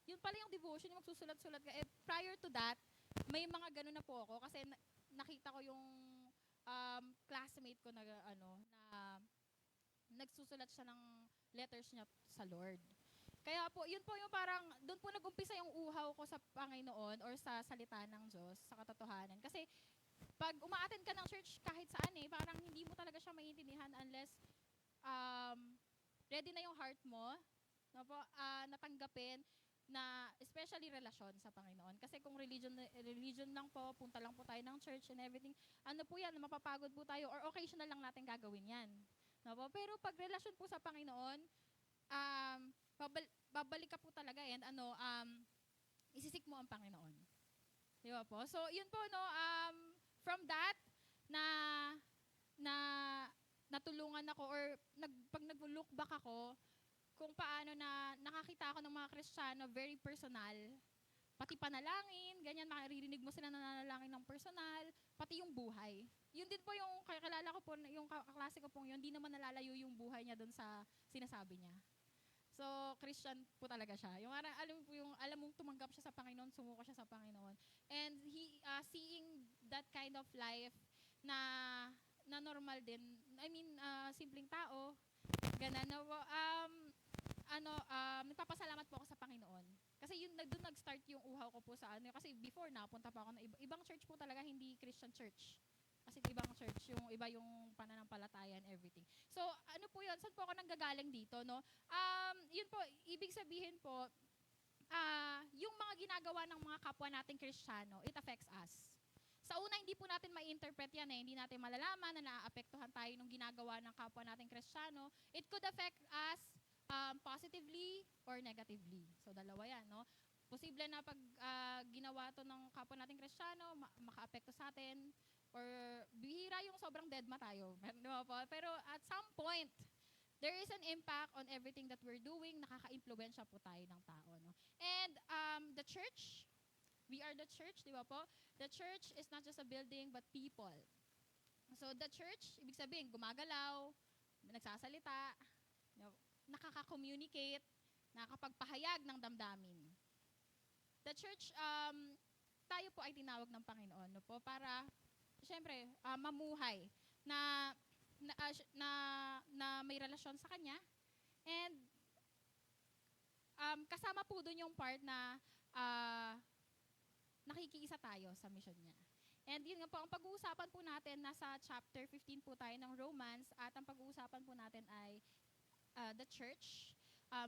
yun pala yung devotion, yung magsusulat-sulat ka. Prior to that, may mga gano'n na po ako kasi nakita ko yung classmate ko na nagsusulat siya ng letters niya sa Lord. Kaya po, yun po yung parang, doon po nag-umpisa yung uhaw ko sa Panginoon or sa salita ng Diyos, sa katotohanan. Kasi, pag uma-attend ka ng church kahit saan parang hindi mo talaga siya maintindihan unless ready na yung heart mo, natanggapin na especially relasyon sa Panginoon. Kasi kung religion lang po, punta lang po tayo ng church and everything, po yan, mapapagod po tayo or occasional lang natin gagawin yan. Pero pag relasyon po sa Panginoon, babalik ka po talaga and isisik mo ang Panginoon. Di ba po? So, yun po, from that, natulungan ako or pag nag-look back ako, kung paano na nakakita ako ng mga Kristiyano, very personal, pati panalangin, ganyan, makaririnig mo sila na nanalangin ng personal, pati yung buhay. Yun din po yung, kakilala ko po, yung kaklase ko po yun, hindi naman nalalayo yung buhay niya doon sa sinasabi niya. So, Christian po talaga siya. Yung alam mong tumanggap siya sa Panginoon, sumuko siya sa Panginoon. And seeing that kind of life na normal din. I mean, simpleng tao, ganun. Nagpapasalamat po ako sa Panginoon. Kasi doon nag-start yung uhaw ko po sa kasi before napunta pa ako na ibang church po talaga, hindi Christian church. Kasi ibang church, yung iba yung pananampalataya and everything. So, ano po yun? Saan po ako nanggagaling dito, no? Yun po, ibig sabihin po, yung mga ginagawa ng mga kapwa nating Kristiyano, it affects us. Sa una, hindi po natin ma-interpret yan eh. Hindi natin malalaman na naaapektuhan tayo ng ginagawa ng kapwa nating Kristiyano. It could affect us positively or negatively. So, dalawa yan, no? Posible na pag ginawa to ng kapwa nating Kristiyano, maka-apekto sa atin, or bihira yung sobrang deadma tayo. Pero at some point, there is an impact on everything that we're doing. Nakaka-impluwensya po tayo ng tao. No? And the church, we are the church, di ba po? The church is not just a building, but people. So the church, ibig sabihin, gumagalaw, nagsasalita, nakaka-communicate, nakakapagpahayag ng damdamin. The church, tayo po ay tinawag ng Panginoon no po, para siyempre, mamuhay na may relasyon sa Kanya. And kasama po doon yung part na nakikiisa tayo sa mission niya. And yun nga po, ang pag-uusapan po natin, nasa chapter 15 po tayo ng Romans, at ang pag-uusapan po natin ay the church,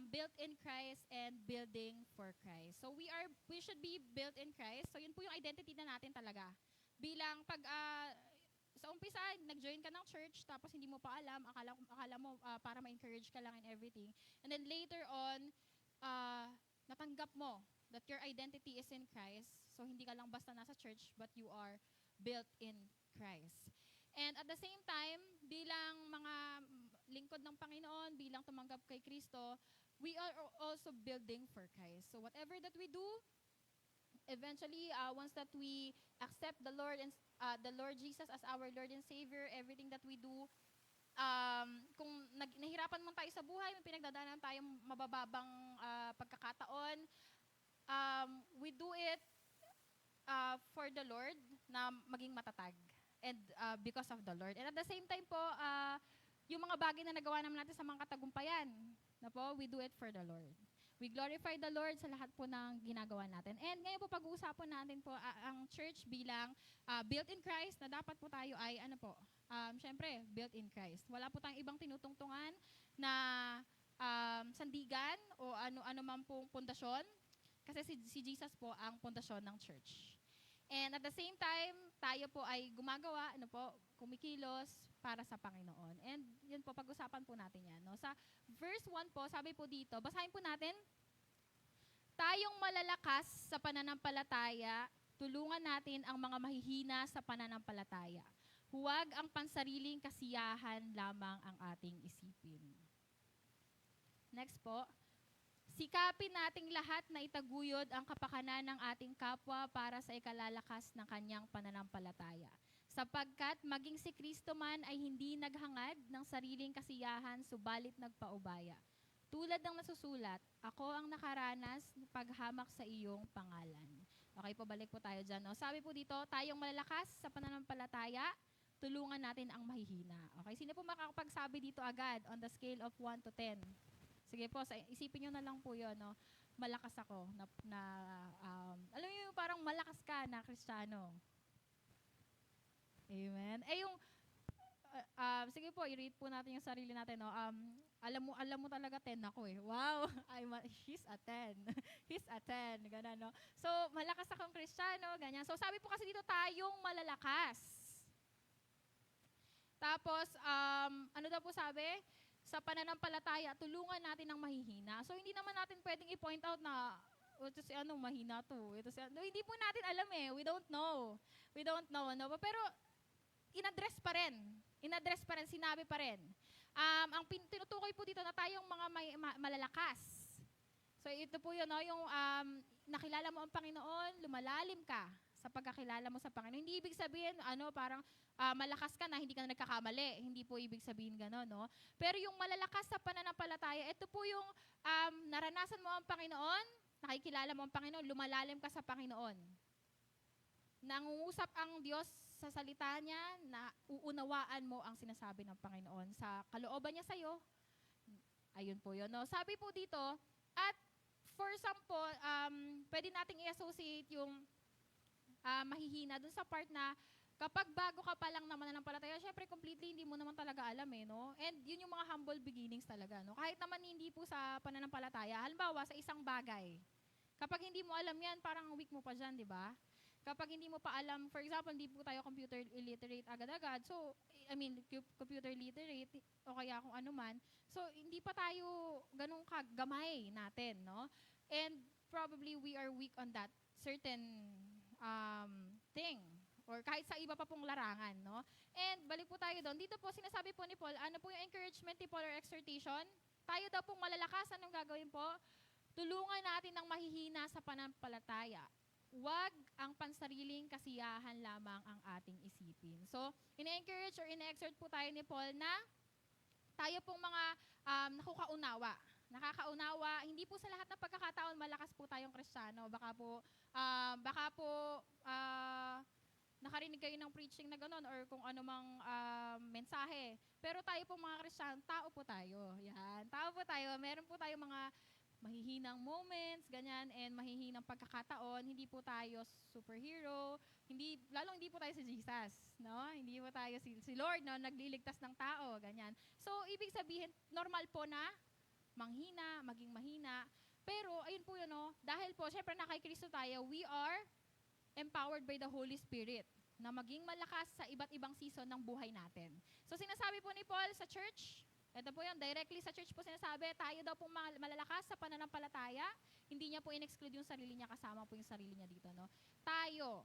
built in Christ and building for Christ. So we should be built in Christ. So yun po yung identity na natin talaga. Bilang sa umpisa, nag-join ka ng church, tapos hindi mo pa alam, akala mo para ma-encourage ka lang and everything. And then later on, natanggap mo that your identity is in Christ. So hindi ka lang basta nasa church, but you are built in Christ. And at the same time, bilang mga lingkod ng Panginoon, bilang tumanggap kay Kristo, we are also building for Christ. So whatever that we do, eventually, once that we accept the Lord and the Lord Jesus as our Lord and Savior, everything that we do, kung nahirapan man tayo sa buhay, may pinagdadaanan tayong mabababang pagkakataon, we do it for the Lord na maging matatag, and because of the Lord. And at the same time po, yung mga bagay na nagawa naman natin sa mga katagumpayan, na po, we do it for the Lord. We glorify the Lord sa lahat po ng ginagawa natin. And ngayon po pag-uusapan natin po ang church bilang built in Christ, na dapat po tayo ay syempre, built in Christ. Wala po tayong ibang tinutungtungan na sandigan o ano man pong pundasyon, kasi si Jesus po ang pundasyon ng church. And at the same time, tayo po ay gumagawa, kumikilos para sa Panginoon. And yun po, pag-usapan po natin yan. No? Sa verse 1 po, sabi po dito, basahin po natin, tayong malalakas sa pananampalataya, tulungan natin ang mga mahihina sa pananampalataya. Huwag ang pansariling kasiyahan lamang ang ating isipin. Next po, sikapin nating lahat na itaguyod ang kapakanan ng ating kapwa para sa ikalalakas ng kanyang pananampalataya. Sapagkat maging si Kristo man ay hindi naghangad ng sariling kasiyahan, subalit nagpaubaya. Tulad ng nasusulat, ako ang nakaranas ng paghamak sa iyong pangalan. Okay po, balik po tayo dyan. No? Sabi po dito, tayong malalakas sa pananampalataya, tulungan natin ang mahihina. Okay, sino po makakapagsabi dito agad on the scale of 1 to 10? Sige po, isipin nyo na lang po yun. No? Malakas ako. Alam niyo yung parang malakas ka na Kristiyano. Amen. Sige po, i-rate po natin yung sarili natin. No? Alam mo talaga 10 ako eh. Wow, he's a 10. He's a 10. Ganun, no? So, malakas akong Kristiyano, ganyan. So, sabi po kasi dito, tayong malalakas. Tapos, ano daw po sabi? Sa pananampalataya, tulungan natin ang mahihina. So, hindi naman natin pwedeng i-point out na, ito si mahina to. Ito si hindi po natin alam eh. We don't know. No? Pero, in-address pa rin, sinabi pa rin. Ang tinutukoy po dito na tayong mga malalakas. So ito po yun, no? Yung nakilala mo ang Panginoon, lumalalim ka sa pagkakilala mo sa Panginoon. Hindi ibig sabihin, parang malakas ka na, hindi ka na nagkakamali. Hindi po ibig sabihin gano'n, no? Pero yung malalakas sa pananampalataya, ito po yung naranasan mo ang Panginoon, nakikilala mo ang Panginoon, lumalalim ka sa Panginoon. Nangungusap ang Diyos sa salita niya na uunawaan mo ang sinasabi ng Panginoon. Sa kalooban niya sa'yo, ayun po yun. No? Sabi po dito, at for some po, pwede nating i-associate yung mahihina dun sa part na kapag bago ka pa lang naman mananampalataya, syempre completely hindi mo naman talaga alam no? And yun yung mga humble beginnings talaga, no? Kahit naman hindi po sa pananampalataya, halimbawa sa isang bagay, kapag hindi mo alam yan, parang weak mo pa dyan, di ba? Kapag hindi mo pa alam, for example, hindi po tayo computer illiterate agad-agad, so, computer literate, o kaya kung ano man, so, hindi pa tayo ganun kagamay natin, no? And probably we are weak on that certain thing, or kahit sa iba pa pong larangan, no? And balik po tayo doon. Dito po, sinasabi po ni Paul, ano po yung encouragement ni Paul or exhortation? Tayo daw pong malalakas, anong gagawin po? Tulungan natin ng mahihina sa pananampalataya. Huwag ang pansariling kasiyahan lamang ang ating isipin. So, ina-encourage or ina-exhort po tayo ni Paul na tayo pong mga nakakaunawa. Hindi po sa lahat ng pagkakataon malakas po tayong Kristiyano. Baka po nakarinig kayo ng preaching na gano'n or kung ano mang mensahe. Pero tayo pong mga Kristiyano, tao po tayo. Yan, tao po tayo. Meron po tayo mga mahihinang moments, ganyan, and mahihinang pagkakataon. Hindi po tayo superhero, lalong hindi po tayo si Jesus, no? Hindi po tayo si Lord, no? Nagliligtas ng tao, ganyan. So, ibig sabihin, normal po na manghina, maging mahina. Pero, ayun po yun, no? Dahil po, syempre na kay Kristo tayo, we are empowered by the Holy Spirit na maging malakas sa iba't ibang season ng buhay natin. So, sinasabi po ni Paul sa church, ito po yun, directly sa church po sinasabi, tayo daw po malalakas sa pananampalataya. Hindi niya po in-exclude yung sarili niya, kasama po yung sarili niya dito, no? Tayo,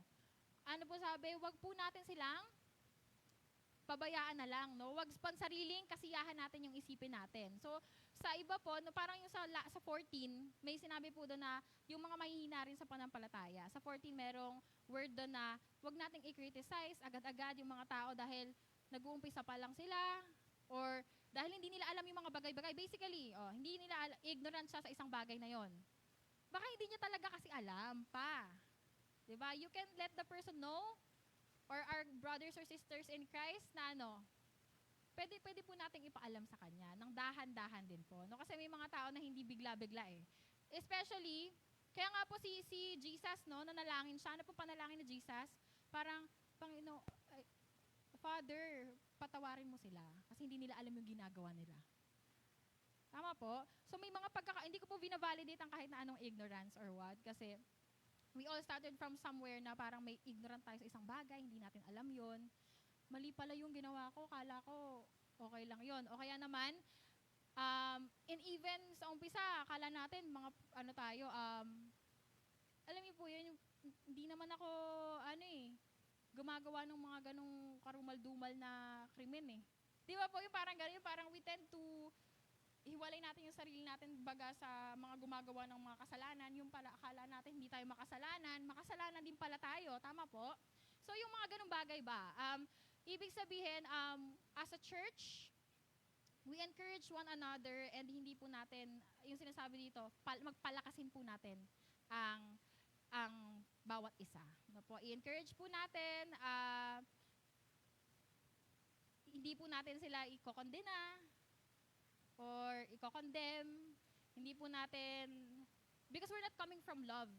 ano po sabi, wag po natin silang pabayaan na lang, no? Wag pansariling kasiyahan natin yung isipin natin. So, sa iba po, no, parang yung sa 14, may sinabi po doon na yung mga mahihina rin sa pananampalataya. Sa 14, merong word doon na wag nating i-criticize agad-agad yung mga tao dahil nag-uumpisa pa lang sila, or dahil hindi nila alam yung mga bagay-bagay. Basically, hindi nila ignorant siya sa isang bagay na yon. Baka hindi niya talaga kasi alam pa. Diba? You can let the person know, or our brothers or sisters in Christ na pwede po nating ipaalam sa kanya, ng dahan-dahan din po. No? Kasi may mga tao na hindi bigla-bigla Especially, kaya nga po si Jesus, no, nanalangin siya. Ano po panalangin ni Jesus? Parang, Panginoon, Father, patawarin mo sila kasi hindi nila alam yung ginagawa nila. Tama po? So may mga hindi ko po binavalidate ang kahit na anong ignorance or what, kasi we all started from somewhere na parang may ignorant tayo sa isang bagay, hindi natin alam yon. Mali pala yung ginawa ko, kala ko okay lang yon. O kaya naman, and even sa umpisa, akala natin mga alam niyo po yun, hindi naman ako gumagawa ng mga ganong karumal-dumal na krimen Di ba po yung parang gano'n, parang we tend to ihiwalay natin yung sarili natin baga sa mga gumagawa ng mga kasalanan, yung pala akala natin hindi tayo makasalanan din pala tayo, tama po? So yung mga ganong bagay ba, ibig sabihin, as a church, we encourage one another and hindi po natin, yung sinasabi dito, magpalakasin po natin ang bawat isa. I-encourage po natin, hindi po natin sila i-condemn or i-condemn. Hindi po natin, because we're not coming from love.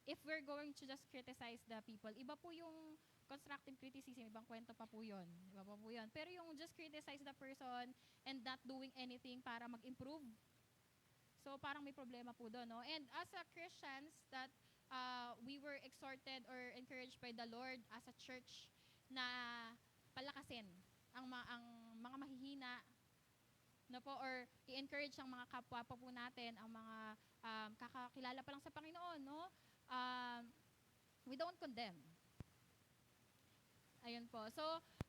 If we're going to just criticize the people, iba po yung constructive criticism, ibang kwento pa po yun. Iba pa po yun. Pero yung just criticize the person and not doing anything para mag-improve, so parang may problema po doon, no? And as a Christians, that we were exhorted or encouraged by the Lord as a church na palakasin ang mga mahihina na po, or i-encourage ang mga kapwa pa po natin, ang mga kakakilala pa lang sa Panginoon, no? We don't condemn. Ayun po. So,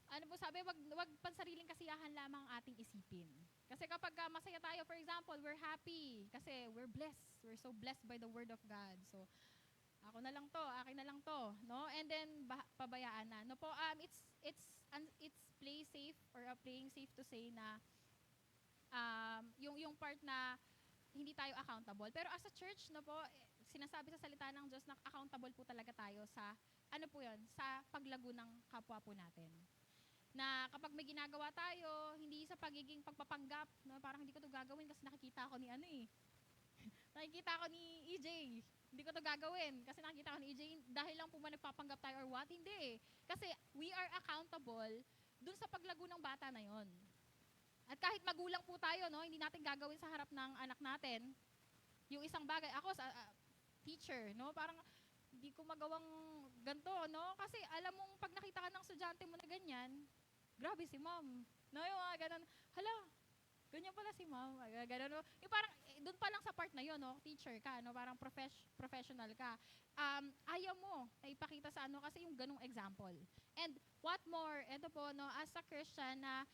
ano po sabi, wag pansariling kasiyahan lamang ating isipin. Kasi kapag masaya tayo, for example, we're happy kasi we're blessed. We're so blessed by the Word of God. So, Ako na lang to, akin na lang to, no? And then pabayaan na. No po, it's play safe or playing safe to say na yung part na hindi tayo accountable. Pero as a church, no po, sinasabi sa salita ng Diyos na accountable po talaga tayo sa ano po 'yon, sa paglago ng kapwa po natin. Na kapag may ginagawa tayo, hindi sa pagiging pagpapanggap, no, parang hindi ko 'to gagawin kasi nakikita ko ni ano eh. Nakikita ko ni EJ. Hindi ko 'to gagawin kasi nakikita ko ni EJ dahil lang po ba nagpapanggap tayo or what? Hindi eh. Kasi we are accountable dun sa paglago ng bata na 'yon. At kahit magulang po tayo, no, hindi natin gagawin sa harap ng anak natin yung isang bagay. Ako sa teacher, no, parang hindi ko magawang ganito, no? Kasi alam mong pag nakita ka ng estudyante mo na ganyan, grabe si ma'am. No, yung mga ganun, hala, ganyan pala si ma'am. Ganun, no? Yung parang, doon pa lang sa part na yun, no? Teacher ka, no? Parang professional ka. Ayaw mo na ipakita sa ano kasi yung ganung example. And what more, ito po, no, as a Christian na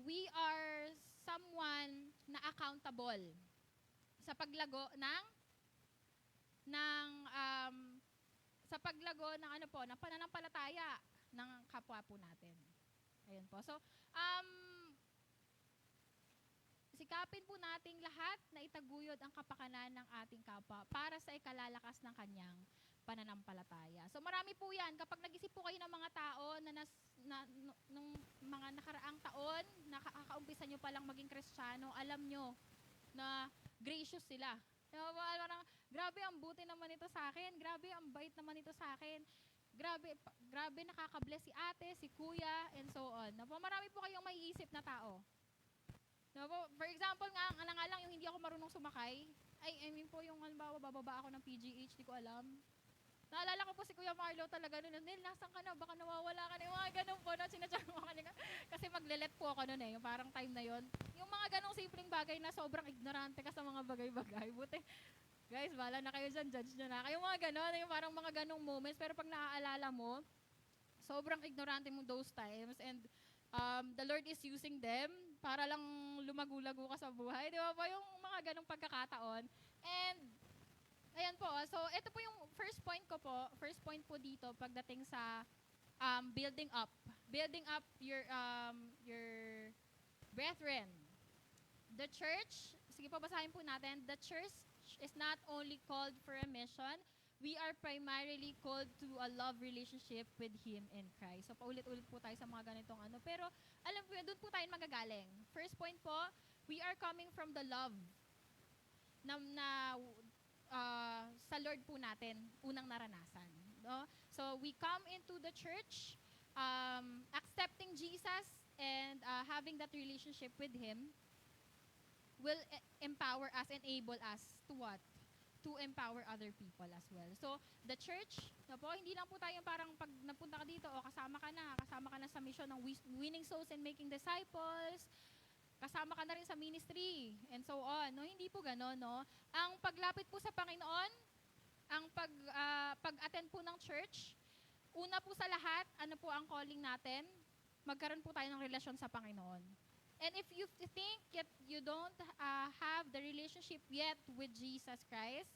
we are someone na accountable sa paglago sa paglago ng ano po, ng pananampalataya ng kapwa po natin. Ayun po. So, sikapin po nating lahat na itaguyod ang kapakanan ng ating kapwa para sa ikalalakas ng kanyang pananampalataya. So, marami po yan. Kapag nag-isip po kayo ng mga tao nung mga nakaraang taon, nakakaumpisa nyo palang maging Kristiyano, alam nyo na gracious sila. Parang, grabe ang buti naman ito sa akin. Grabe ang bait naman ito sa akin. Grabe nakaka-bless si ate, si kuya, and so on. Marami po kayong maiisip na tao. For example nga lang yung hindi ako marunong sumakay. I mean po yung halimbawa bababa ako ng PGH, di ko alam. Naalala ko po si Kuya Marlo talaga noon. Nil, nasan ka na? Baka nawawala ka na. Yung mga ganun po, no? Sinadyan mo kanina. Kasi maglelet po ako noon eh. Yung parang time na yon. Yung mga ganong simpleng bagay na sobrang ignorante ka sa mga bagay-bagay. Buti, guys, bala na kayo dyan. Judge nyo na. Yung mga ganon, yung parang mga ganong moments. Pero pag naaalala mo, sobrang ignorante mo those times. And the Lord is using them para lang lumago-lago ka sa buhay. Di ba po? Yung mga ganong pagkakataon. And ayan po. So, ito po yung first point ko po. First point po dito pagdating sa building up. Building up your brethren. The church, sige po, basahin po natin. The church is not only called for a mission, we are primarily called to a love relationship with Him in Christ. So, paulit-ulit po tayo sa mga ganitong ano. Pero, alam po yun, doon po tayo magagaling. First point po, we are coming from the love sa Lord po natin, unang naranasan. No? So, we come into the church, accepting Jesus and having that relationship with Him will empower us, enable us to what? To empower other people as well. So, the church, no po, hindi lang po tayo parang pag napunta ka dito, o kasama ka na sa mission ng winning souls and making disciples, kasama ka na rin sa ministry, and so on. No? Hindi po gano'n, no? Ang paglapit po sa Panginoon, ang pag-attend po ng church, una po sa lahat, ano po ang calling natin? Magkaroon po tayo ng relasyon sa Panginoon. And if you think that you don't have the relationship yet with Jesus Christ,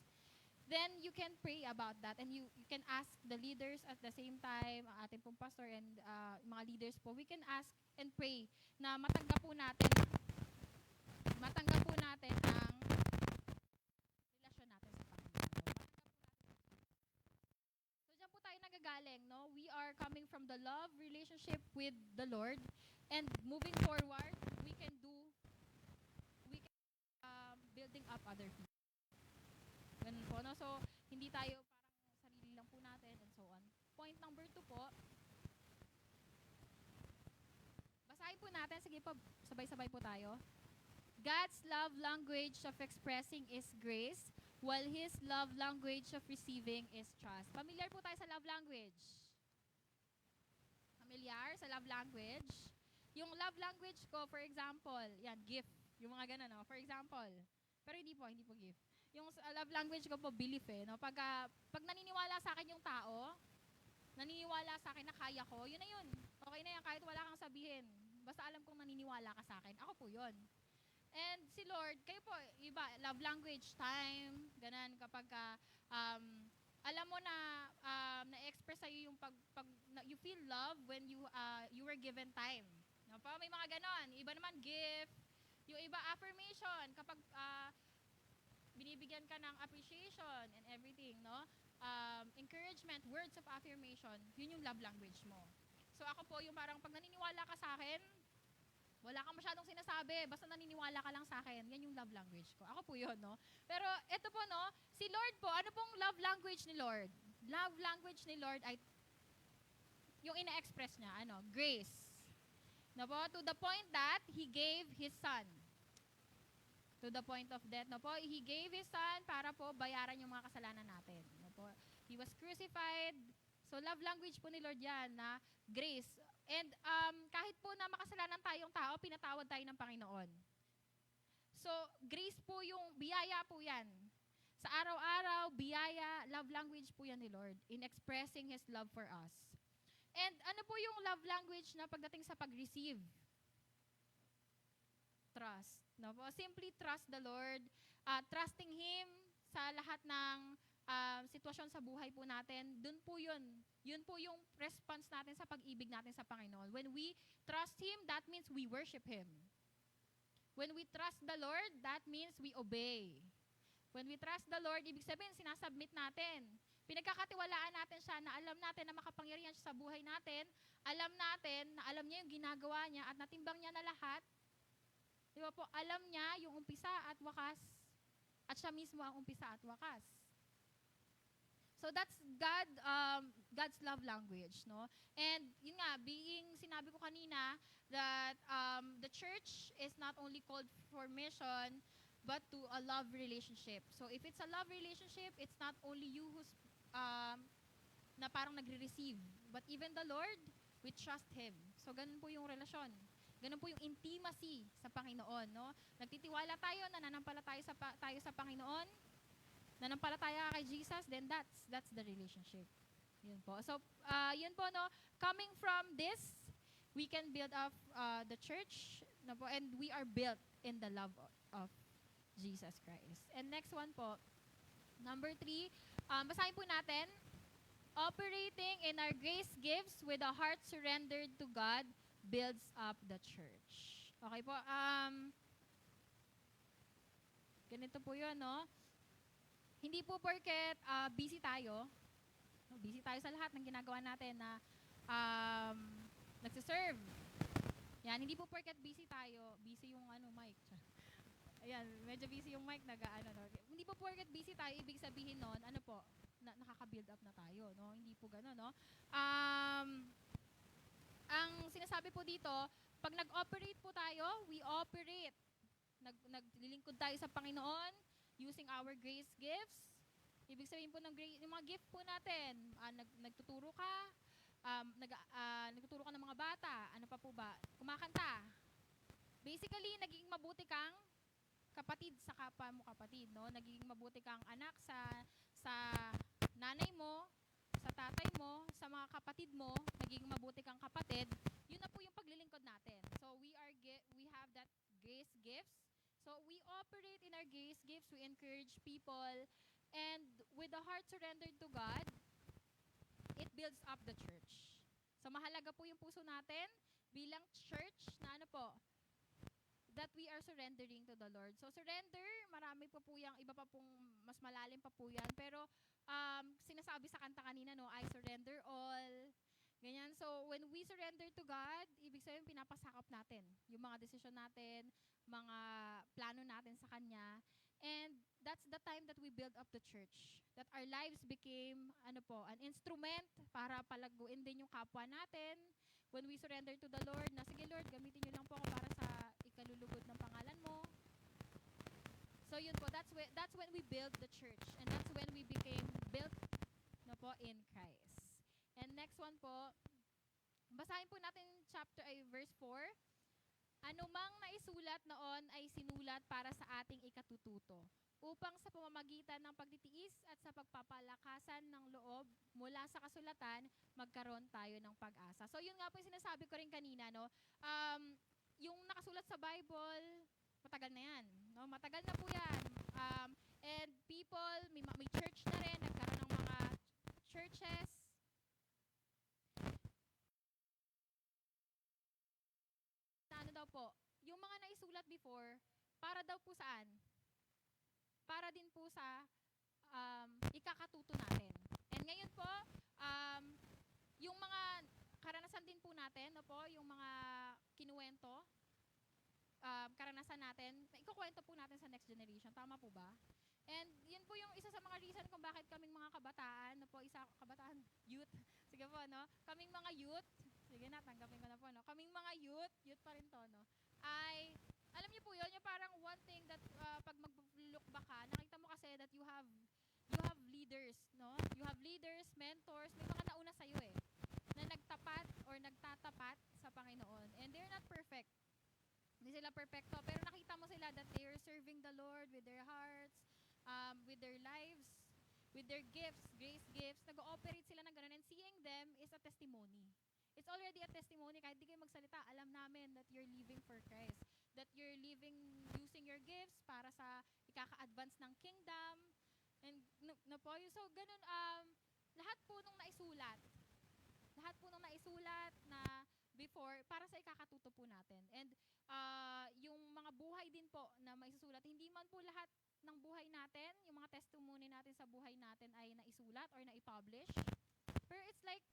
then you can pray about that and you can ask the leaders at the same time, ating pong pastor and mga leaders po, we can ask and pray na matanggap po natin ang relasyon natin sa Panginoon. So dyan po tayo nagagaling, no? We are coming from the love relationship with the Lord, and moving forward, we can building up other people. Ganun po, no? So, hindi tayo parang sarili lang po natin and so on. Point number 2 po. Basahin po natin. Sige po, sabay-sabay po tayo. God's love language of expressing is grace, while His love language of receiving is trust. Familiar po tayo sa love language? Familiar sa love language? Yung love language ko, for example, yan, gift. Yung mga ganun, no? For example. Pero hindi po gift. Yung love language ko po, belief eh. No? Pag naniniwala sa akin yung tao, naniniwala sa akin na kaya ko, yun na yun. Okay na yan, kahit wala kang sabihin. Basta alam kong naniniwala ka sa akin, ako po yun. And si Lord, kayo po, iba, love language, time, ganun, kapag alam mo na na-express sa'yo yung you feel love when you were given time. No po? May mga ganon. Iba naman gift. Yung iba affirmation. Kapag binibigyan ka ng appreciation and everything, no? Encouragement, words of affirmation, yun yung love language mo. So ako po yung parang pag naniniwala ka sa akin, wala kang masyadong sinasabi, basta naniniwala ka lang sa akin, yan yung love language ko. Ako po yun, no? Pero ito po, no, si Lord po, ano pong love language ni Lord? Love language ni Lord ay yung ina-express niya, grace. No po? To the point that He gave His Son. To the point of death, no po? He gave His Son para po bayaran yung mga kasalanan natin. No po? He was crucified. So love language po ni Lord yan, na grace. And kahit po na makasalanan tayong tao, pinatawad tayo ng Panginoon. So grace po yung, biyaya po yan. Sa araw-araw, biyaya, love language po yan ni Lord in expressing His love for us. And ano po yung love language na pagdating sa pag-receive? Trust. No po? Simply trust the Lord. Trusting Him sa lahat ng sitwasyon sa buhay po natin. Dun po yun. Yun po yung response natin sa pag-ibig natin sa Panginoon. When we trust Him, that means we worship Him. When we trust the Lord, that means we obey. When we trust the Lord, ibig sabihin, sinasubmit natin. Pinagkakatiwalaan natin siya na alam natin na makapangyarihan siya sa buhay natin. Alam natin na alam niya yung ginagawa niya at natimbang niya na lahat. Di ba po? Alam niya yung umpisa at wakas. At siya mismo ang umpisa at wakas. So that's God's love language, no? And yun nga, sinabi ko kanina that the church is not only called for mission, but to a love relationship. So if it's a love relationship, it's not only you who's na parang nagre-receive, but even the Lord, we trust Him. So ganun po yung relasyon. Ganun po yung intimacy sa Panginoon, no? Nagtitiwala tayo, nananampalataya tayo sa Panginoon, nanampalataya kay Jesus, then that's the relationship. Yun po. So yun po, no? Coming from this, we can build up the church, no po, and we are built in the love of Jesus Christ. And next one po, number 3, basahin po natin, operating in our grace gifts with a heart surrendered to God builds up the church. Okay po, ganito po yun, no? Hindi po porket busy tayo sa lahat ng ginagawa natin na nagsiserve. Yan, hindi po porket busy tayo, busy yung mic. Ayan, medyo busy yung mic, Hindi po porket busy tayo, ibig sabihin nun, nakaka-build up na tayo, no? Hindi po gano'n, no? Ang sinasabi po dito, pag nag-operate po tayo, we operate. Naglilingkod tayo sa Panginoon using our grace gifts. Ibig sabihin po ng grace, yung mga gift po natin, nagtuturo ka, nagtuturo ka ng mga bata, ano pa po ba? Kumakanta. Basically, naging mabuti kang kapatid sa kapwa mo kapatid, no? Nagiging mabuti kang anak sa nanay mo, sa tatay mo, sa mga kapatid mo, nagiging mabuti kang kapatid. Yun na po yung paglilingkod natin. So we have that grace gifts. So we operate in our grace gifts, we encourage people, and with the heart surrendered to God, it builds up the church. So mahalaga po yung puso natin bilang church na that we are surrendering to the Lord. So surrender, marami pa po yung, iba pa pong mas malalim pa po yan. Pero sinasabi sa kanta kanina, no, I surrender all. Ganyan. So when we surrender to God, ibig sabihin pinapasakop natin yung mga desisyon natin, mga plano natin sa Kanya. And that's the time that we build up the church. That our lives became an instrument para palaguin din yung kapwa natin. When we surrender to the Lord, na sige Lord, gamitin niyo lang po ako para sa ikalulugod ng pangalan mo. So yun po, that's when we build the church. And that's when we became built in Christ. And next one po, basahin po natin verse 4. Anumang naisulat noon ay sinulat para sa ating ikatututo, upang sa pamamagitan ng pagtitiis at sa pagpapalakasan ng loob mula sa kasulatan, magkaroon tayo ng pag-asa. So yun nga po yung sinasabi ko rin kanina, no? Yung nakasulat sa Bible, matagal na yan. No? Matagal na po yan. And people, may church na rin, nagkaroon ng mga batches, na ano daw po, yung mga naisulat before, para daw po saan? Para din po sa ikakatuto natin. And ngayon po, yung mga karanasan din po natin, no po, yung mga kinuwento, karanasan natin, ikukwento po natin sa next generation. Tama po ba? And yun po yung isa sa mga reason kung bakit kaming mga kabataan, no po, kabataan, youth, sige po, no? Kaming mga youth, sige na, tanggapin ko na po, no? Kaming mga youth pa rin to, no? Ay, alam niyo po yun, yung parang one thing that pag mag-look back ka, nakita mo kasi that you have leaders, no? You have leaders, mentors, may mga nauna sa'yo eh, na nagtapat or nagtatapat sa Panginoon. And they're not perfect. Hindi sila perfecto, pero nakita mo sila that they are serving the Lord with their hearts, with their lives, with their gifts, grace gifts. Nag-ooperate sila ng ganun, and seeing them is a testimony. It's already a testimony. Kahit di kayo magsalita, alam namin that you're living for Christ. That you're living, using your gifts para sa ikaka-advance ng kingdom. And no po, so ganun, lahat po nung naisulat na before, para sa ikakatuto po natin. And yung mga buhay din po na maisusulat, hindi man po lahat ng buhay natin, yung mga testimony natin sa buhay natin ay naisulat or naipublish. Pero it's like,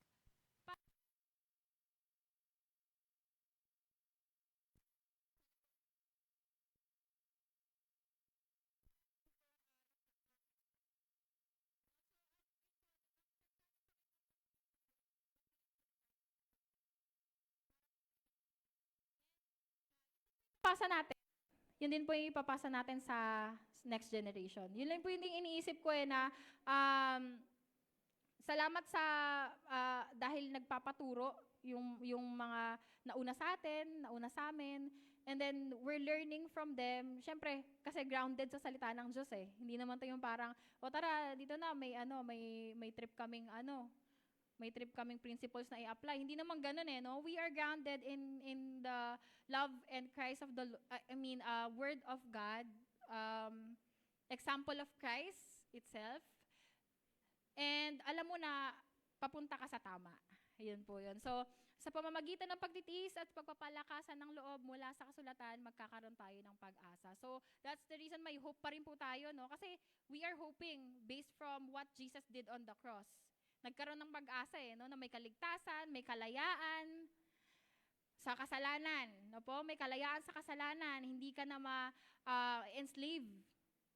pasa natin. Yun din po yung ipapasa natin sa next generation. Yun lang po yung iniisip ko na salamat sa dahil nagpapaturo yung mga nauna sa atin, nauna sa amin, and then we're learning from them. Siyempre, kasi grounded sa salita ng Diyos eh. Hindi naman 'to yung parang, o tara, dito na may trip kaming may trip kaming principles na i-apply. Hindi naman ganoon eh, no? We are grounded in the love and Christ of word of God, example of Christ itself. And alam mo na papunta ka sa tama. Ayun po 'yun. So, sa pamamagitan ng pagtitiis at pagpapalakasan ng loob mula sa kasulatan, magkakaroon tayo ng pag-asa. So, that's the reason may hope pa rin po tayo, no? Kasi we are hoping based from what Jesus did on the cross. Nagkaroon ng pag-asa no, na may kaligtasan, may kalayaan sa kasalanan, no po? May kalayaan sa kasalanan, hindi ka na enslave.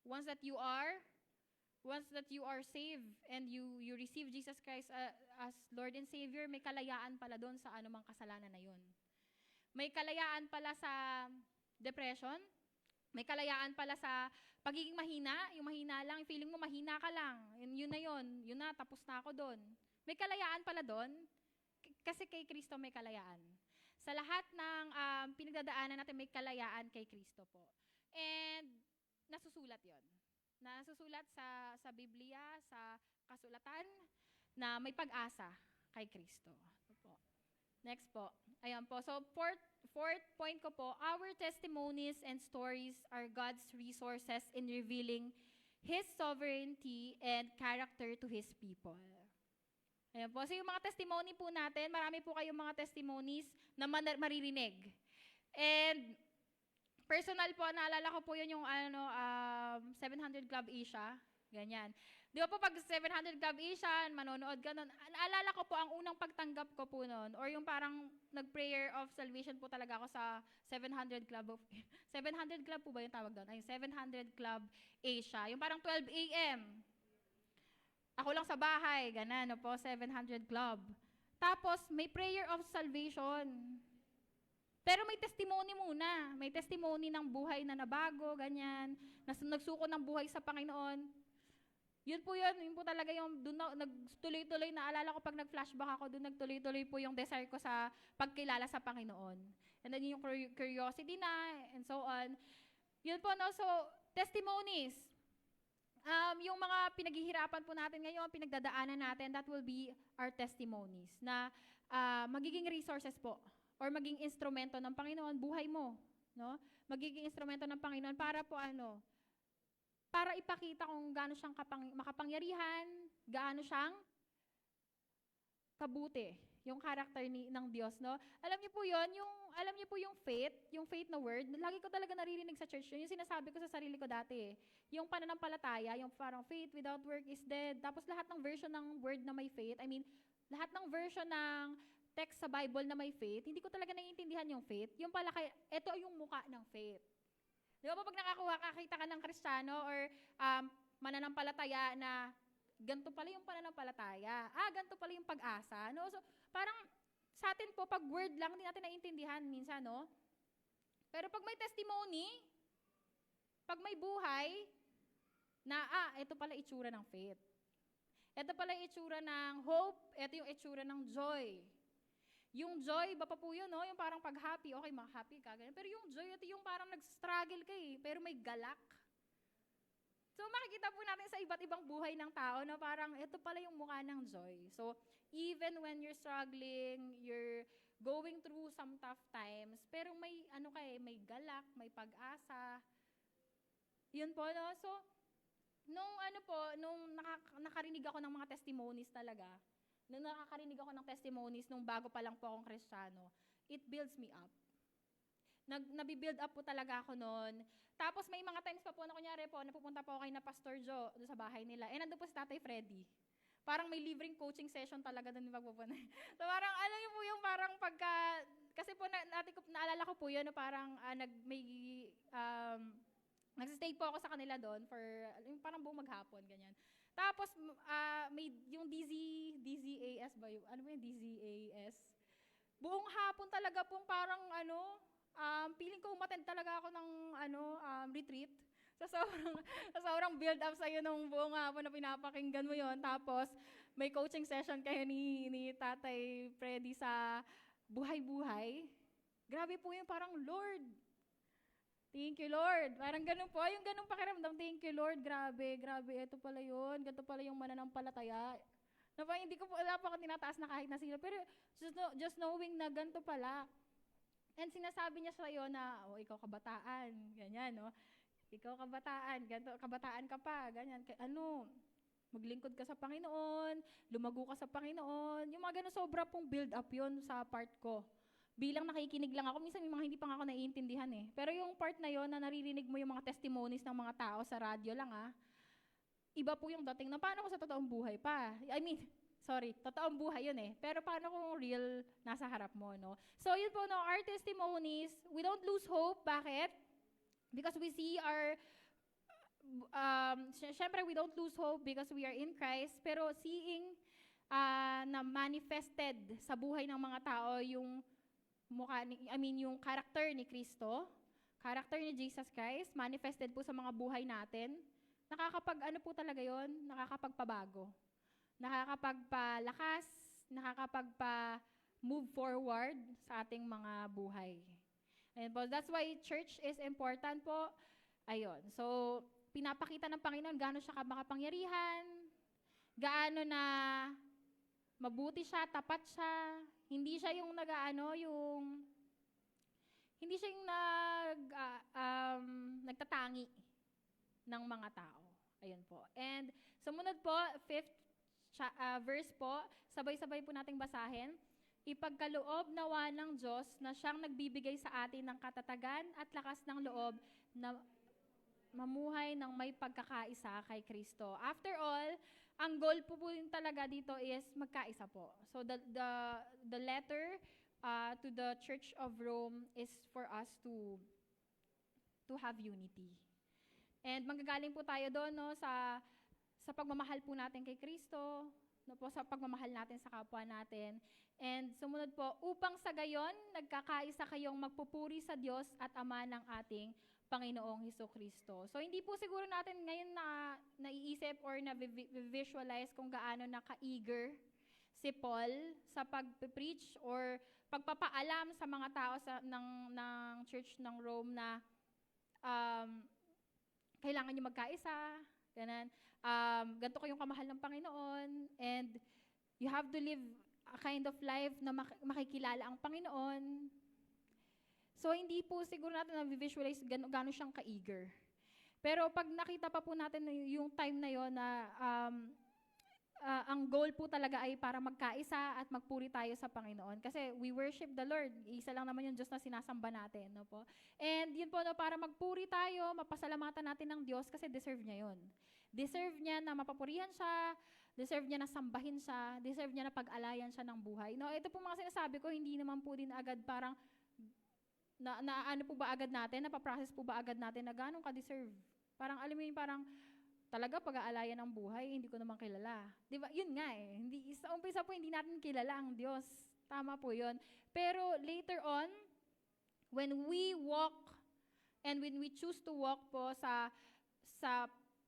Once that you are saved and you receive Jesus Christ as Lord and Savior, may kalayaan pala doon sa anumang kasalanan na 'yon. May kalayaan pala sa depression, may kalayaan pala sa pagiging mahina, yung mahina lang, yung feeling mo mahina ka lang, yun na, tapos na ako doon. May kalayaan pala doon, kasi kay Kristo may kalayaan. Sa lahat ng pinagdadaanan natin, may kalayaan kay Kristo po. And nasusulat yon. Nasusulat sa Biblia, sa kasulatan, na may pag-asa kay Kristo. Po. Next po. Ayan po. So, fourth point ko po, our testimonies and stories are God's resources in revealing His sovereignty and character to His people. Ayan po. So, yung mga testimony po natin, marami po kayong mga testimonies na maririnig. And personal po, naalala ko po yun yung 700 Club Asia. Ganyan. Di ba po pag 700 Club Asia, manonood ka nun, naalala ko po ang unang pagtanggap ko po nun, or yung parang nag-prayer of salvation po talaga ako sa 700 Club 700 Club po ba yung tawag doon? Ay, 700 Club Asia. Yung parang 12 a.m. Ako lang sa bahay, ganun, no po, 700 Club. Tapos, may prayer of salvation. Pero may testimony muna. May testimony ng buhay na nabago, ganyan. Nagsuko ng buhay sa Panginoon. Yun po talaga yung, doon na, nagtuloy-tuloy, naalala ko pag nag-flashback ako, doon nagtuloy-tuloy po yung desire ko sa pagkilala sa Panginoon. And then yung curiosity na, and so on. Yun po, no? So, testimonies. Yung mga pinaghihirapan po natin ngayon, pinagdadaanan natin, that will be our testimonies. Na magiging resources po, or maging instrumento ng Panginoon, buhay mo. No? Magiging instrumento ng Panginoon para po para ipakita kung gaano siyang makapangyarihan, gaano siyang kabuti, yung character ng Diyos, no? Alam niyo po yon, alam niyo po yung faith na word, lagi ko talaga naririnig sa church yun, yung sinasabi ko sa sarili ko dati, yung pananampalataya, yung parang faith without work is dead, tapos lahat ng version ng word na may faith, lahat ng version ng text sa Bible na may faith, hindi ko talaga naiintindihan yung faith, yung pala, ito yung mukha ng faith. Di ba pag nakakita ka ng Kristiyano or mananampalataya na ganito pala yung pananampalataya. Ganito pala yung pag-asa. No? So, parang sa atin po, pag word lang, hindi natin naiintindihan minsan, no? Pero pag may testimony, pag may buhay, na, ito pala itsura ng faith. Ito pala yung itsura ng hope, ito yung itsura ng joy. Yung joy, iba pa po yun, no? Yung parang pag-happy, okay, happy ka, ganyan. Pero yung joy, ito yung parang nag-struggle ka pero may galak. So, makikita po natin sa iba't ibang buhay ng tao na parang ito pala yung mukha ng joy. So, even when you're struggling, you're going through some tough times, pero may, may galak, may pag-asa. Yun po, no? So, nung nakarinig ako ng mga testimonies talaga, nung nakakarinig ako ng testimonies nung bago pa lang po akong Kristiyano, it builds me up. Nabibuild up po talaga ako noon. Tapos may mga times pa po na kunyari po, napupunta po ako kay na Pastor Joe doon sa bahay nila. Nandun po si Tatay Freddy. Parang may libreng coaching session talaga doon yung pagpupunta. So parang alam niyo po yung parang kasi po naalala ko po yun na parang nagsistay po ako sa kanila doon for yung parang buong maghapon, ganyan. Tapos, may yung DZAS ba yun? Ano ba yung DZAS? Buong hapon talaga pong parang feeling ko umattend talaga ako ng retreat. Sa sobrang build up sa'yo nung buong hapon na pinapakinggan mo yon. Tapos, may coaching session kayo ni Tatay Freddy sa buhay-buhay. Grabe po yung parang, Lord, thank you, Lord. Parang ganun po, yung ganun pakiramdam, thank you, Lord. Grabe, ito pala yun. Ganito pala yung mananampalataya. Na parang hindi ko po, wala pa akong tinataas na kahit na sino. Pero just knowing na ganito pala. And sinasabi niya sa'yo na, ikaw kabataan, ganyan, no? Ikaw kabataan, ganito, kabataan ka pa, ganyan. Maglingkod ka sa Panginoon, lumago ka sa Panginoon. Yung mga ganun, sobra pong build up yun sa part ko. Bilang nakikinig lang ako, minsan may mga hindi pa ako naiintindihan Pero yung part na yon na naririnig mo yung mga testimonies ng mga tao sa radyo lang iba po yung dating na paano ko sa totoong buhay pa. Totoong buhay yun Pero paano kung real nasa harap mo, no? So yun po, no, our testimonies, we don't lose hope. Bakit? Because we see syempre we don't lose hope because we are in Christ, pero seeing na manifested sa buhay ng mga tao yung yung character ni Kristo, character ni Jesus Christ, manifested po sa mga buhay natin, po talaga yon, nakakapagpabago, nakakapagpalakas, nakakapagpa-move forward sa ating mga buhay. And po, that's why church is important po. Ayun, so pinapakita ng Panginoon gaano siya makapangyarihan, gaano na mabuti siya, tapat siya. Hindi siya yung hindi siya yung nagtatangi ng mga tao. Ayun po. And sumunod po, 5th verse po, sabay-sabay po nating basahin. Ipagkaloob nawa ng Diyos na siyang nagbibigay sa atin ng katatagan at lakas ng loob na mamuhay ng may pagkakaisa kay Kristo. After all, ang goal po din talaga dito is magkaisa po. So the letter to the Church of Rome is for us to have unity. And manggagaling po tayo doon, no, sa pagmamahal po natin kay Kristo, no, po, sa pagmamahal natin sa kapwa natin. And sumunod po, upang sa gayon, nagkakaisa kayong magpupuri sa Diyos at Ama ng ating Panginoong Hesukristo. So, hindi po siguro natin ngayon naiisip or na-visualize kung gaano naka-eager si Paul sa pag-preach or pagpapaalam sa mga tao ng Church ng Rome na kailangan nyo magkaisa, ganun. Ganito kayong kamahal ng Panginoon, and you have to live a kind of life na makikilala ang Panginoon. So, hindi po siguro natin na-visualize gano'n siyang ka-eager. Pero pag nakita pa po natin yung time na yon na ang goal po talaga ay para magkaisa at magpuri tayo sa Panginoon. Kasi we worship the Lord. Isa lang naman yung Diyos na sinasamba natin. No po? And yun po, no, para magpuri tayo, mapasalamatan natin ng Diyos kasi deserve niya yun. Deserve niya na mapapurihan siya, deserve niya na sambahin siya, deserve niya na pag-alayan siya ng buhay. No, ito po mga sinasabi ko, hindi naman po din agad parang na ano po ba agad natin, napaprocess po ba agad natin na ganong ka-deserve. Parang alam mo yun, parang talaga pag-aalayan ng buhay, hindi ko naman kilala. Di ba? Yun nga eh. Hindi, sa umpisa po, hindi natin kilala ang Diyos. Tama po yun. Pero later on, when we walk and when we choose to walk po sa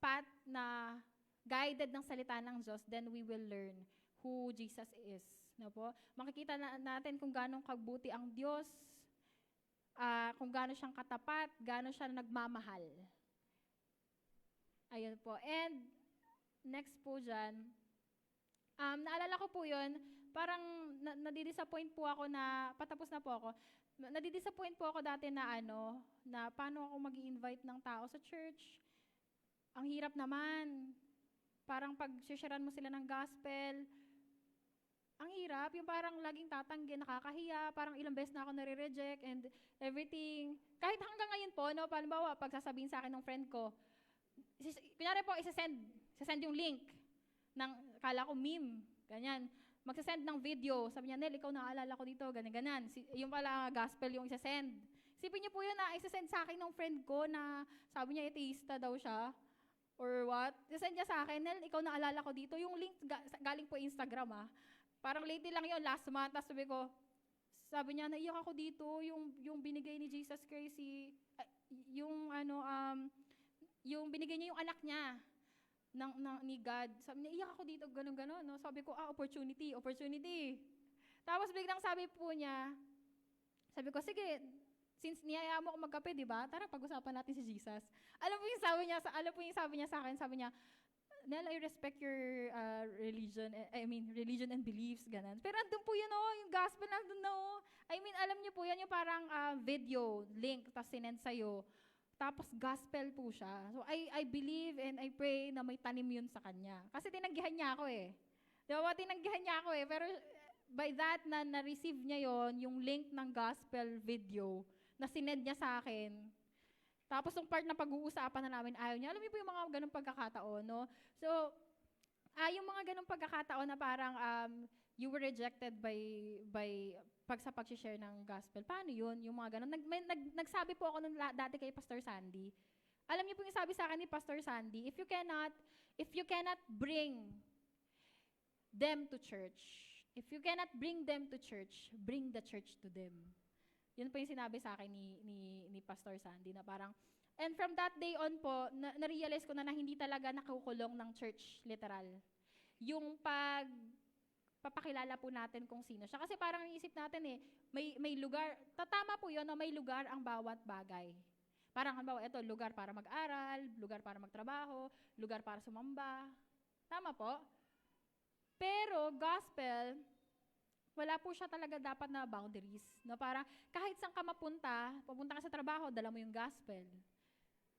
path na guided ng salita ng Diyos, then we will learn who Jesus is. No po? Makikita natin kung gaano kabuti ang Diyos, kung gaano siyang katapat, gaano siya nagmamahal. Ayun po. And next po dyan, naalala ko po yun, parang nadidisappoint po ako na, patapos na po ako, nadidisappoint po ako dati na na paano ako mag-i-invite ng tao sa church. Ang hirap naman. Parang pag-sharean mo sila ng gospel, ang hirap, yung parang laging tatanggi, nakakahiya, parang ilang beses na ako nare-reject and everything. Kahit hanggang ngayon po, no, palimbawa, pag sasabihin sa akin ng friend ko, kunyari po, isasend yung link ng, kala ko meme, ganyan. Magsasend ng video, sabi niya, Nel, ikaw naalala ko dito, ganyan. Yung pala gospel yung isasend. Sipin niyo po yun na isasend sa akin ng friend ko na sabi niya, atheista daw siya. Or what? Isasend niya sa akin, Nel, ikaw naalala ko dito. Yung link galing po Instagram Parang lately lang yun, last month. Tapos sabi niya, naiyak ako dito, yung binigay ni Jesus Christ, yung binigay niya yung anak niya ni God. Sabi niya, iyak ako dito, ganun-ganon. No? Sabi ko, opportunity. Tapos biglang sabi po niya, sabi ko, sige, since niyaya mo ako magkape, di ba? Tara, pag-usapan natin si Jesus. Alam po yung sabi niya sa akin, sabi niya, Nel, I respect your religion and beliefs, ganun. Pero andun po yun, yung gospel nandun alam niyo po yan, yung parang video, link, tapos sinend sa'yo. Tapos gospel po siya. So I believe and I pray na may tanim yun sa kanya. Kasi tinanggihan niya ako eh. Diba? Tinanggihan niya ako eh. Pero by that na-receive niya yon yung link ng gospel video na sinend niya sa akin. Tapos yung part na pag-uusapan na namin, ayaw niya. Alam niyo po yung mga ganong pagkakataon, no? So, yung mga ganong pagkakataon na parang you were rejected by sa pag-share ng gospel. Paano yun? Yung mga ganon. Nagsabi po ako nung dati kay Pastor Sandy. Alam niyo po yung sabi sa akin ni Pastor Sandy, if you cannot bring them to church, bring the church to them. Yun po yung sinabi sa akin ni Pastor Sandy na parang, and from that day on po, na-realize ko na hindi talaga nakukulong ng church, literal. Yung papakilala po natin kung sino siya. Kasi parang iisip natin may lugar, tatama po yun, may lugar ang bawat bagay. Parang halimbawa, ito, lugar para mag-aral, lugar para magtrabaho, lugar para sumamba. Tama po? Pero, gospel, wala po siya talaga dapat na boundaries. No? Para kahit saan ka papunta ka sa trabaho, dala mo yung gospel.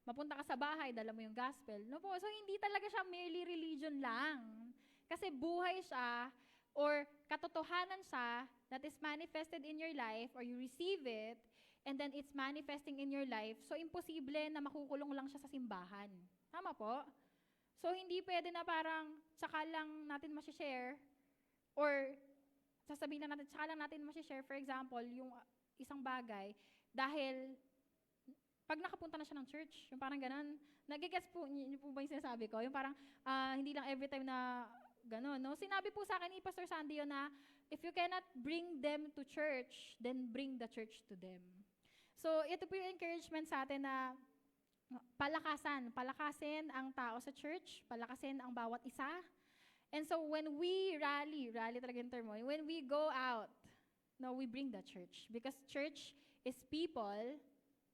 Mapunta ka sa bahay, dala mo yung gospel. No po? So, hindi talaga siya merely religion lang. Kasi buhay siya, or katotohanan siya that is manifested in your life, or you receive it, and then it's manifesting in your life, so imposible na makukulong lang siya sa simbahan. Tama po? So, hindi pwede na parang tsaka lang natin masishare, or sasabihin na natin, tsaka lang natin masishare, for example, yung isang bagay, dahil pag nakapunta na siya ng church, yung parang ganun, nagigets po, yun po ba yung sinasabi ko? Yung parang, hindi lang every time na ganun, no? Sinabi po sa akin ni Pastor Sandy yun na, if you cannot bring them to church, then bring the church to them. So, ito po yung encouragement sa atin na palakasin ang tao sa church, palakasin ang bawat isa. And so, when we rally talaga yung term mo, when we go out, no, we bring the church. Because church is people,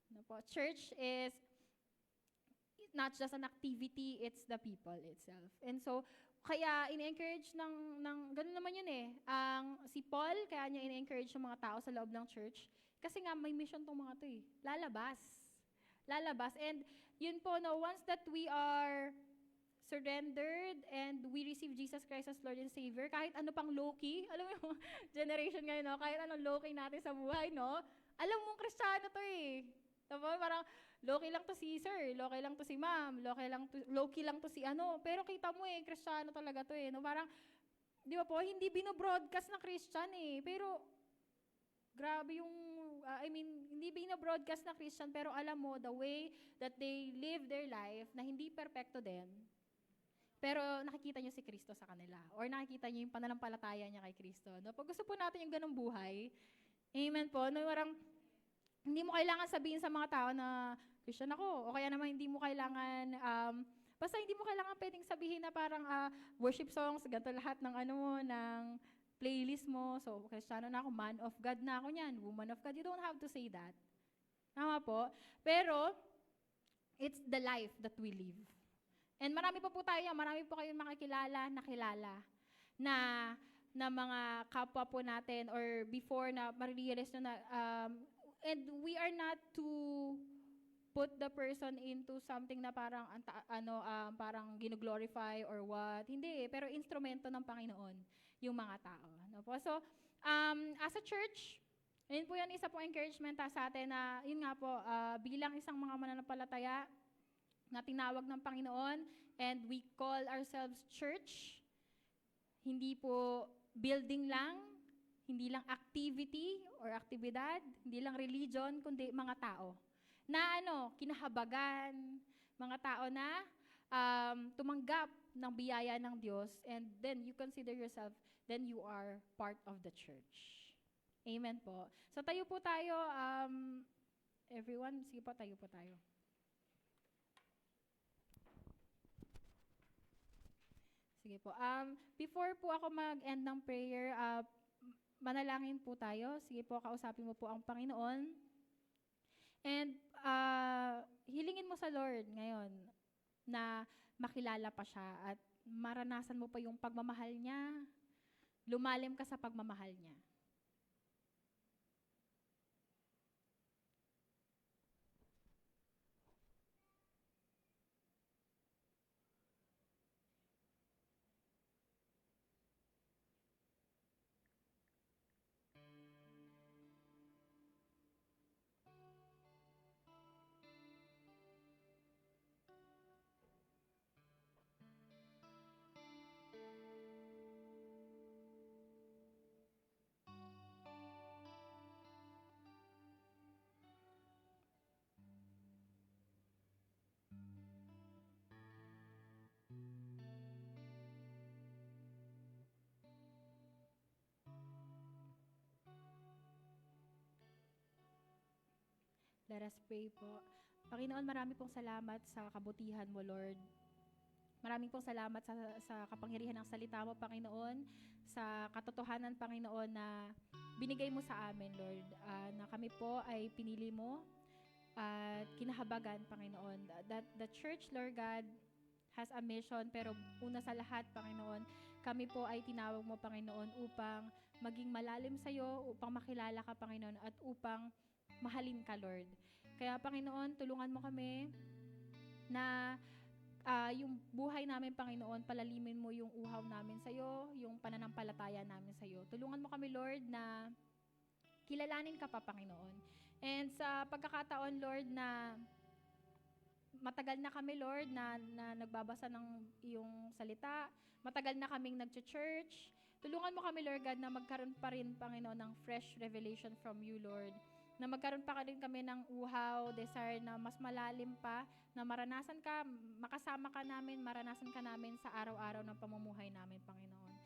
no po? Church is not just an activity, it's the people itself. And so, kaya in-encourage ganun naman yun si Paul, kaya niya in-encourage yung mga tao sa loob ng church, kasi nga may mission tong mga to Lalabas. And yun po, no, once that we are surrendered and we receive Jesus Christ as Lord and Savior, kahit ano pang low-key, alam mo yung generation ngayon, no? Kahit anong low-key natin sa buhay, no? Alam mong Kristiyano to eh. Diba? Parang low-key lang to si sir, low-key lang to si ma'am, low-key lang to si ano. Pero kita mo eh, Kristiyano talaga to eh. No? Parang, di ba po, hindi binobroadcast na Christian eh. Pero, grabe yung, hindi binobroadcast na Christian, pero alam mo, the way that they live their life, na hindi perfecto din, pero nakikita niyo si Kristo sa kanila. Or nakikita niyo yung pananampalataya niya kay Kristo. No? Pag gusto po natin yung ganong buhay, amen po, no, parang, hindi mo kailangan sabihin sa mga tao na, Christian ako, o kaya naman hindi mo kailangan, basta hindi mo kailangan pwedeng sabihin na parang worship songs, ganito lahat ng ano mo, ng playlist mo. So, Kristiyano na ako, man of God na ako niyan, woman of God. You don't have to say that. Tama po? Pero, it's the life that we live. And marami pa po tayo, marami po kayong makikilala, nakilala, na mga kapwa po natin or before na marirealize nyo na, and we are not to put the person into something na parang parang gino-glorify or what. Hindi, pero instrumento ng Panginoon yung mga tao. No po? So, as a church, yun po yan, isa pong encouragement sa atin na, yun nga po, bilang isang mga mananampalataya na tinawag ng Panginoon and we call ourselves church, hindi po building lang, hindi lang activity or aktibidad, hindi lang religion, kundi mga tao. Na kinahabagan, mga tao na tumanggap ng biyaya ng Diyos, and then you consider yourself, then you are part of the church. Amen po. So tayo po tayo, everyone, sige po, tayo po tayo. Sige po. Before po ako mag-end ng prayer, manalangin po tayo. Sige po, kausapin mo po ang Panginoon. And hilingin mo sa Lord ngayon na makilala pa siya at maranasan mo pa yung pagmamahal niya. Lumalim ka sa pagmamahal niya. Let us pray po. Panginoon, marami pong salamat sa kabutihan mo, Lord. Maraming pong salamat sa kapangyarihan ng salita mo, Panginoon, sa katotohanan, Panginoon, na binigay mo sa amin, Lord, na kami po ay pinili mo at kinahabagan, Panginoon. That the church, Lord God, has a mission, pero una sa lahat, Panginoon, kami po ay tinawag mo, Panginoon, upang maging malalim sa iyo, upang makilala ka, Panginoon, at upang mahalin ka, Lord. Kaya, Panginoon, tulungan mo kami na yung buhay namin, Panginoon, palalimin mo yung uhaw namin sa iyo, yung pananampalataya namin sa iyo. Tulungan mo kami, Lord, na kilalanin ka pa, Panginoon. And sa pagkakataon, Lord, na matagal na kami, Lord, na nagbabasa ng iyong salita, matagal na kaming nag-church, tulungan mo kami, Lord God, na magkaroon pa rin, Panginoon, ng fresh revelation from you, Lord. Na magkaroon pa rin kami ng uhaw, desire na mas malalim pa, na maranasan ka, makasama ka namin, maranasan ka namin sa araw-araw ng pamumuhay namin, Panginoon.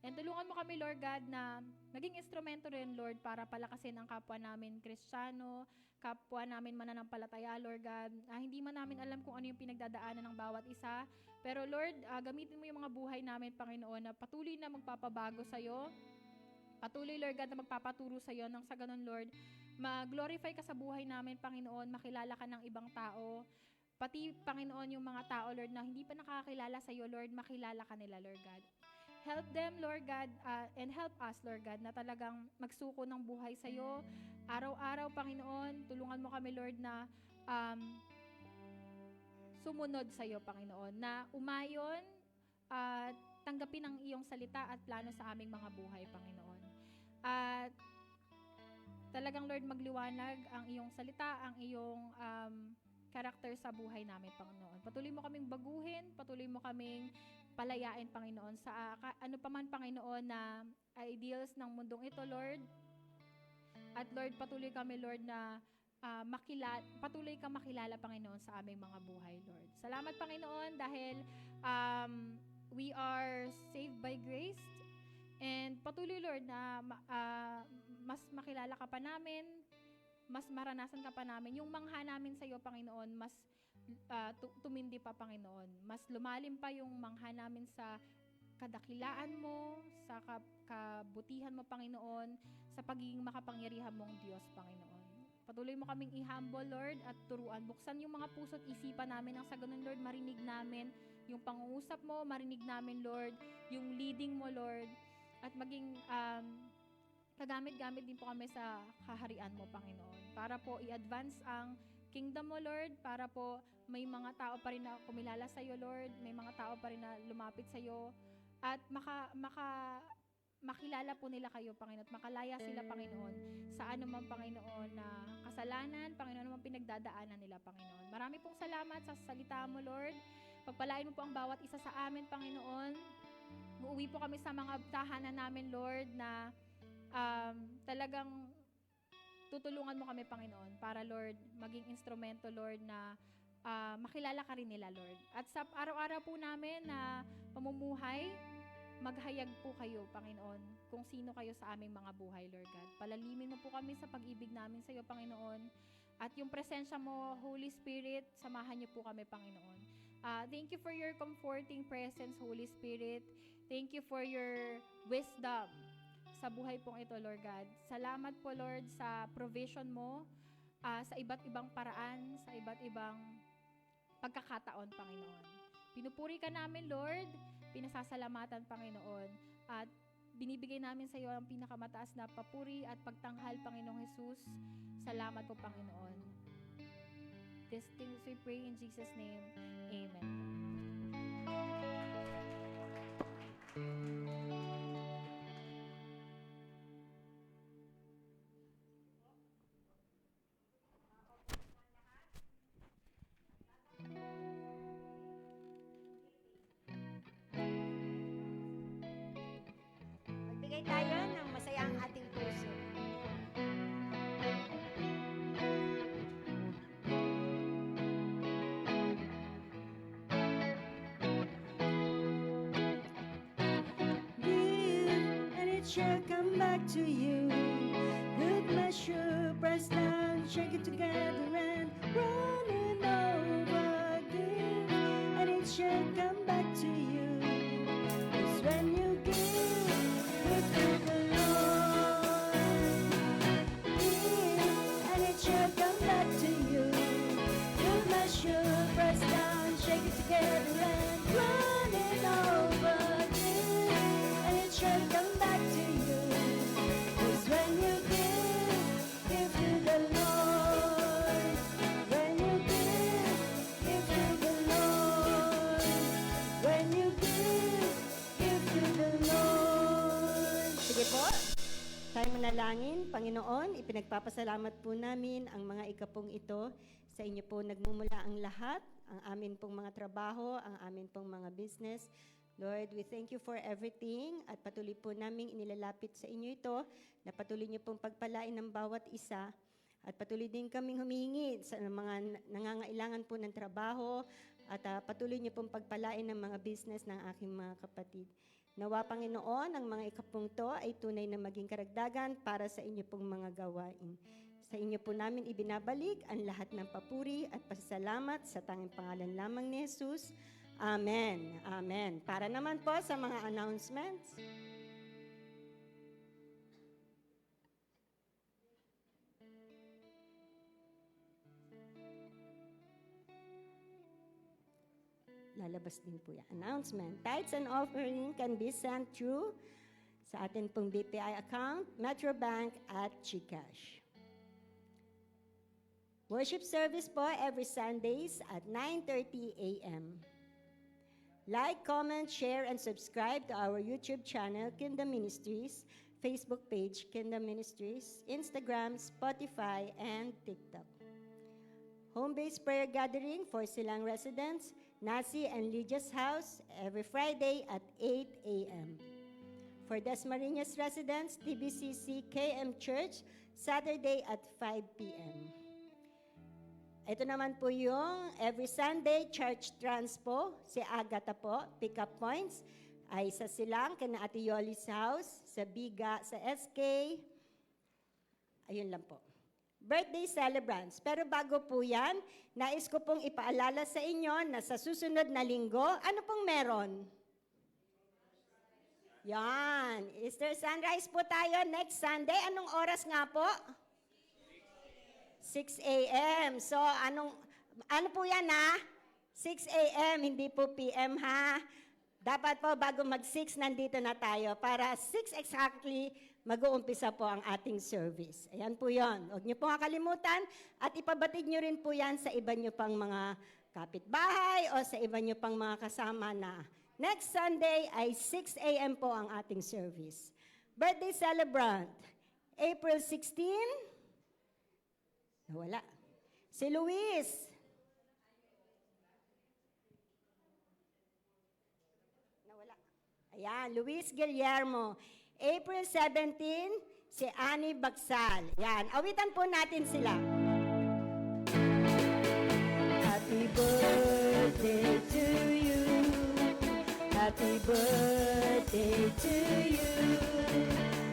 And tulungan mo kami, Lord God, na maging instrumento rin, Lord, para palakasin ang kapwa namin Kristiyano, kapwa namin mananampalataya, Lord God. Hindi man namin alam kung ano yung pinagdadaanan ng bawat isa, pero Lord, gamitin mo yung mga buhay namin, Panginoon, na patuloy na magpapabago sa'yo. Patuloy, Lord God, na magpapaturo sa'yo nang sa ganun, Lord, mag-glorify ka sa buhay namin, Panginoon, makilala ka ng ibang tao. Pati, Panginoon, yung mga tao, Lord, na hindi pa nakakilala sa'yo, Lord, makilala ka nila, Lord God. Help them, Lord God, and help us, Lord God, na talagang magsuko ng buhay sa'yo. Araw-araw, Panginoon, tulungan mo kami, Lord, na sumunod sa iyo, Panginoon, na umayon at tanggapin ang iyong salita at plano sa aming mga buhay, Panginoon. At talagang, Lord, magliwanag ang iyong salita, ang iyong karakter sa buhay namin, Panginoon. Patuloy mo kaming baguhin, patuloy mo kaming palayain, Panginoon, sa ano pa man, Panginoon, na ideals ng mundong ito, Lord. At Lord, patuloy kami, Lord, na patuloy kang makilala, Panginoon, sa aming mga buhay, Lord. Salamat, Panginoon, dahil we are saved by grace. And patuloy, Lord, na mas makilala ka pa namin, mas maranasan ka pa namin. Yung mangha namin sa iyo, Panginoon, mas tumindi pa, Panginoon. Mas lumalim pa yung mangha namin sa kadakilaan mo, sa kabutihan mo, Panginoon, sa pagiging makapangyarihan mong Diyos, Panginoon. Patuloy mo kaming i-humble, Lord, at turuan. Buksan yung mga puso't isipan namin ang sa ganun, Lord, marinig namin yung pangungusap mo, marinig namin, Lord, yung leading mo, Lord, at maging kagamit-gamit din po kami sa kaharian mo, Panginoon, para po i-advance ang kingdom mo, Lord, para po may mga tao pa rin na kumilala sa iyo, Lord, may mga tao pa rin na lumapit sa iyo, at makilala po nila kayo, Panginoon, at makalaya sila, Panginoon, sa anumang, Panginoon, na kasalanan, Panginoon, anumang pinagdadaanan nila, Panginoon. Marami pong salamat sa salita mo, Lord. Pagpalain mo po ang bawat isa sa amin, Panginoon. Uuwi po kami sa mga tahanan namin, Lord, na talagang tutulungan mo kami, Panginoon, para, Lord, maging instrumento, Lord, na makilala ka rin nila, Lord. At sa araw-araw po namin na pamumuhay, maghayag po kayo, Panginoon, kung sino kayo sa aming mga buhay, Lord God. Palalimin mo po kami sa pag-ibig namin sa iyo, Panginoon. At yung presensya mo, Holy Spirit, samahan niyo po kami, Panginoon. Thank you for your comforting presence, Holy Spirit. Thank you for your wisdom sa buhay pong ito, Lord God. Salamat po, Lord, sa provision mo, sa iba't ibang paraan, sa iba't ibang pagkakataon, Panginoon. Pinupuri ka namin, Lord. Pinasasalamatan, Panginoon. At binibigay namin sa iyo ang pinakamataas na papuri at pagtanghal, Panginoong Jesus. Salamat po, Panginoon. These things we pray in Jesus' name. Amen. Magbigay tayo ng masayang ating puso. Give, and it shall come back to you. Good measure, pressed down, shake it together and running over. Give, and it shall come back to you. 'Cause when you give to the Lord, give, and it shall come back to you. Good measure, pressed down, shake it together and running over. Give, and it shall come back to you. 'Cause when you give to the Lord. When you give to the Lord. When you give to the Lord. Sige po, tayo manalangin. Panginoon, ipinagpapasalamat po namin ang mga ikapong ito. Sa inyo po nagmumula ang lahat, ang amin pong mga trabaho, ang amin pong mga business. Lord, we thank you for everything at patuloy po namin inilalapit sa inyo ito na patuloy niyo pong pagpalain ng bawat isa at patuloy din kaming humingi sa mga nangangailangan po ng trabaho at patuloy niyo pong pagpalain ng mga business ng aking mga kapatid. Nawa, Panginoon, ang mga ikapong to ay tunay na maging karagdagan para sa inyo pong mga gawain. Sa inyo po namin ibinabalik ang lahat ng papuri at pasasalamat sa tanging pangalan lamang ni Jesus. Amen. Amen. Para naman po sa mga announcements. Lalabas din po yan. Announcement. Tithes and offering can be sent through sa atin pong BPI account, Metro Bank at GCash. Worship service po every Sundays at 9:30 a.m. Like, comment, share, and subscribe to our YouTube channel, Kingdom Ministries, Facebook page, Kingdom Ministries, Instagram, Spotify, and TikTok. Home-based prayer gathering for Silang residents, Nasi and Lydia's house, every Friday at 8 a.m. For Dasmariñas residents, TBCC KM Church, Saturday at 5 p.m. Ito naman po yung every Sunday church transpo, si Agatha po, pick-up points, ay sa Silang, kina Ate Yoli's house, sa Biga, sa SK. Ayun lang po. Birthday celebrants. Pero bago po yan, nais ko pong ipaalala sa inyo na sa susunod na linggo, ano pong meron? Yan. Easter sunrise po tayo next Sunday. Anong oras nga po? 6 a.m. So, ano po yan ha? 6 a.m., hindi po p.m. ha? Dapat po bago mag-6, nandito na tayo. Para 6 exactly, mag-uumpisa po ang ating service. Ayan po yon. Huwag niyo po kakalimutan at ipabatid niyo rin po yan sa iba niyo pang mga kapitbahay o sa iba niyo pang mga kasama na next Sunday ay 6 a.m. po ang ating service. Birthday celebrant, April 16, nawala. Si Luis. Nawala. Ayan, Luis Guillermo. April 17, si Annie Bagsal. Yan, awitan po natin sila. Happy birthday to you. Happy birthday to you.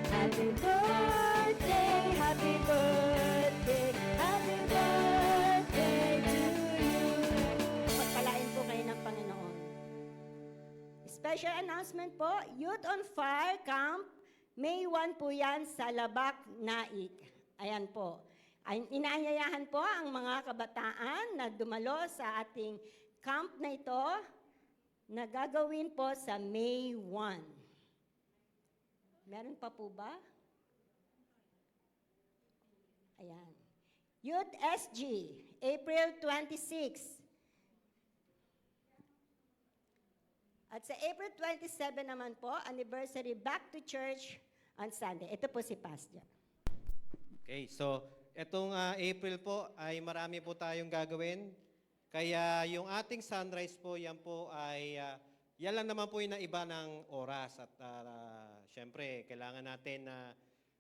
Happy birthday, happy birthday, happy birthday to you. Pagpalain po kayo ng Panginoon. Special announcement po, Youth on Fire Camp, May 1 po yan sa Labak, Naik. Ayan po. Inaanyayahan po ang mga kabataan na dumalo sa ating camp na ito na gagawin po sa May 1. Meron pa po ba? Ayan. Youth SG, April 26. At sa April 27 naman po, anniversary Back to Church on Sunday. Ito po si Pastor. Okay, so itong April po ay marami po tayong gagawin. Kaya yung ating sunrise po, yan po ay, yan lang naman po yung naiba ng oras. At syempre, kailangan natin na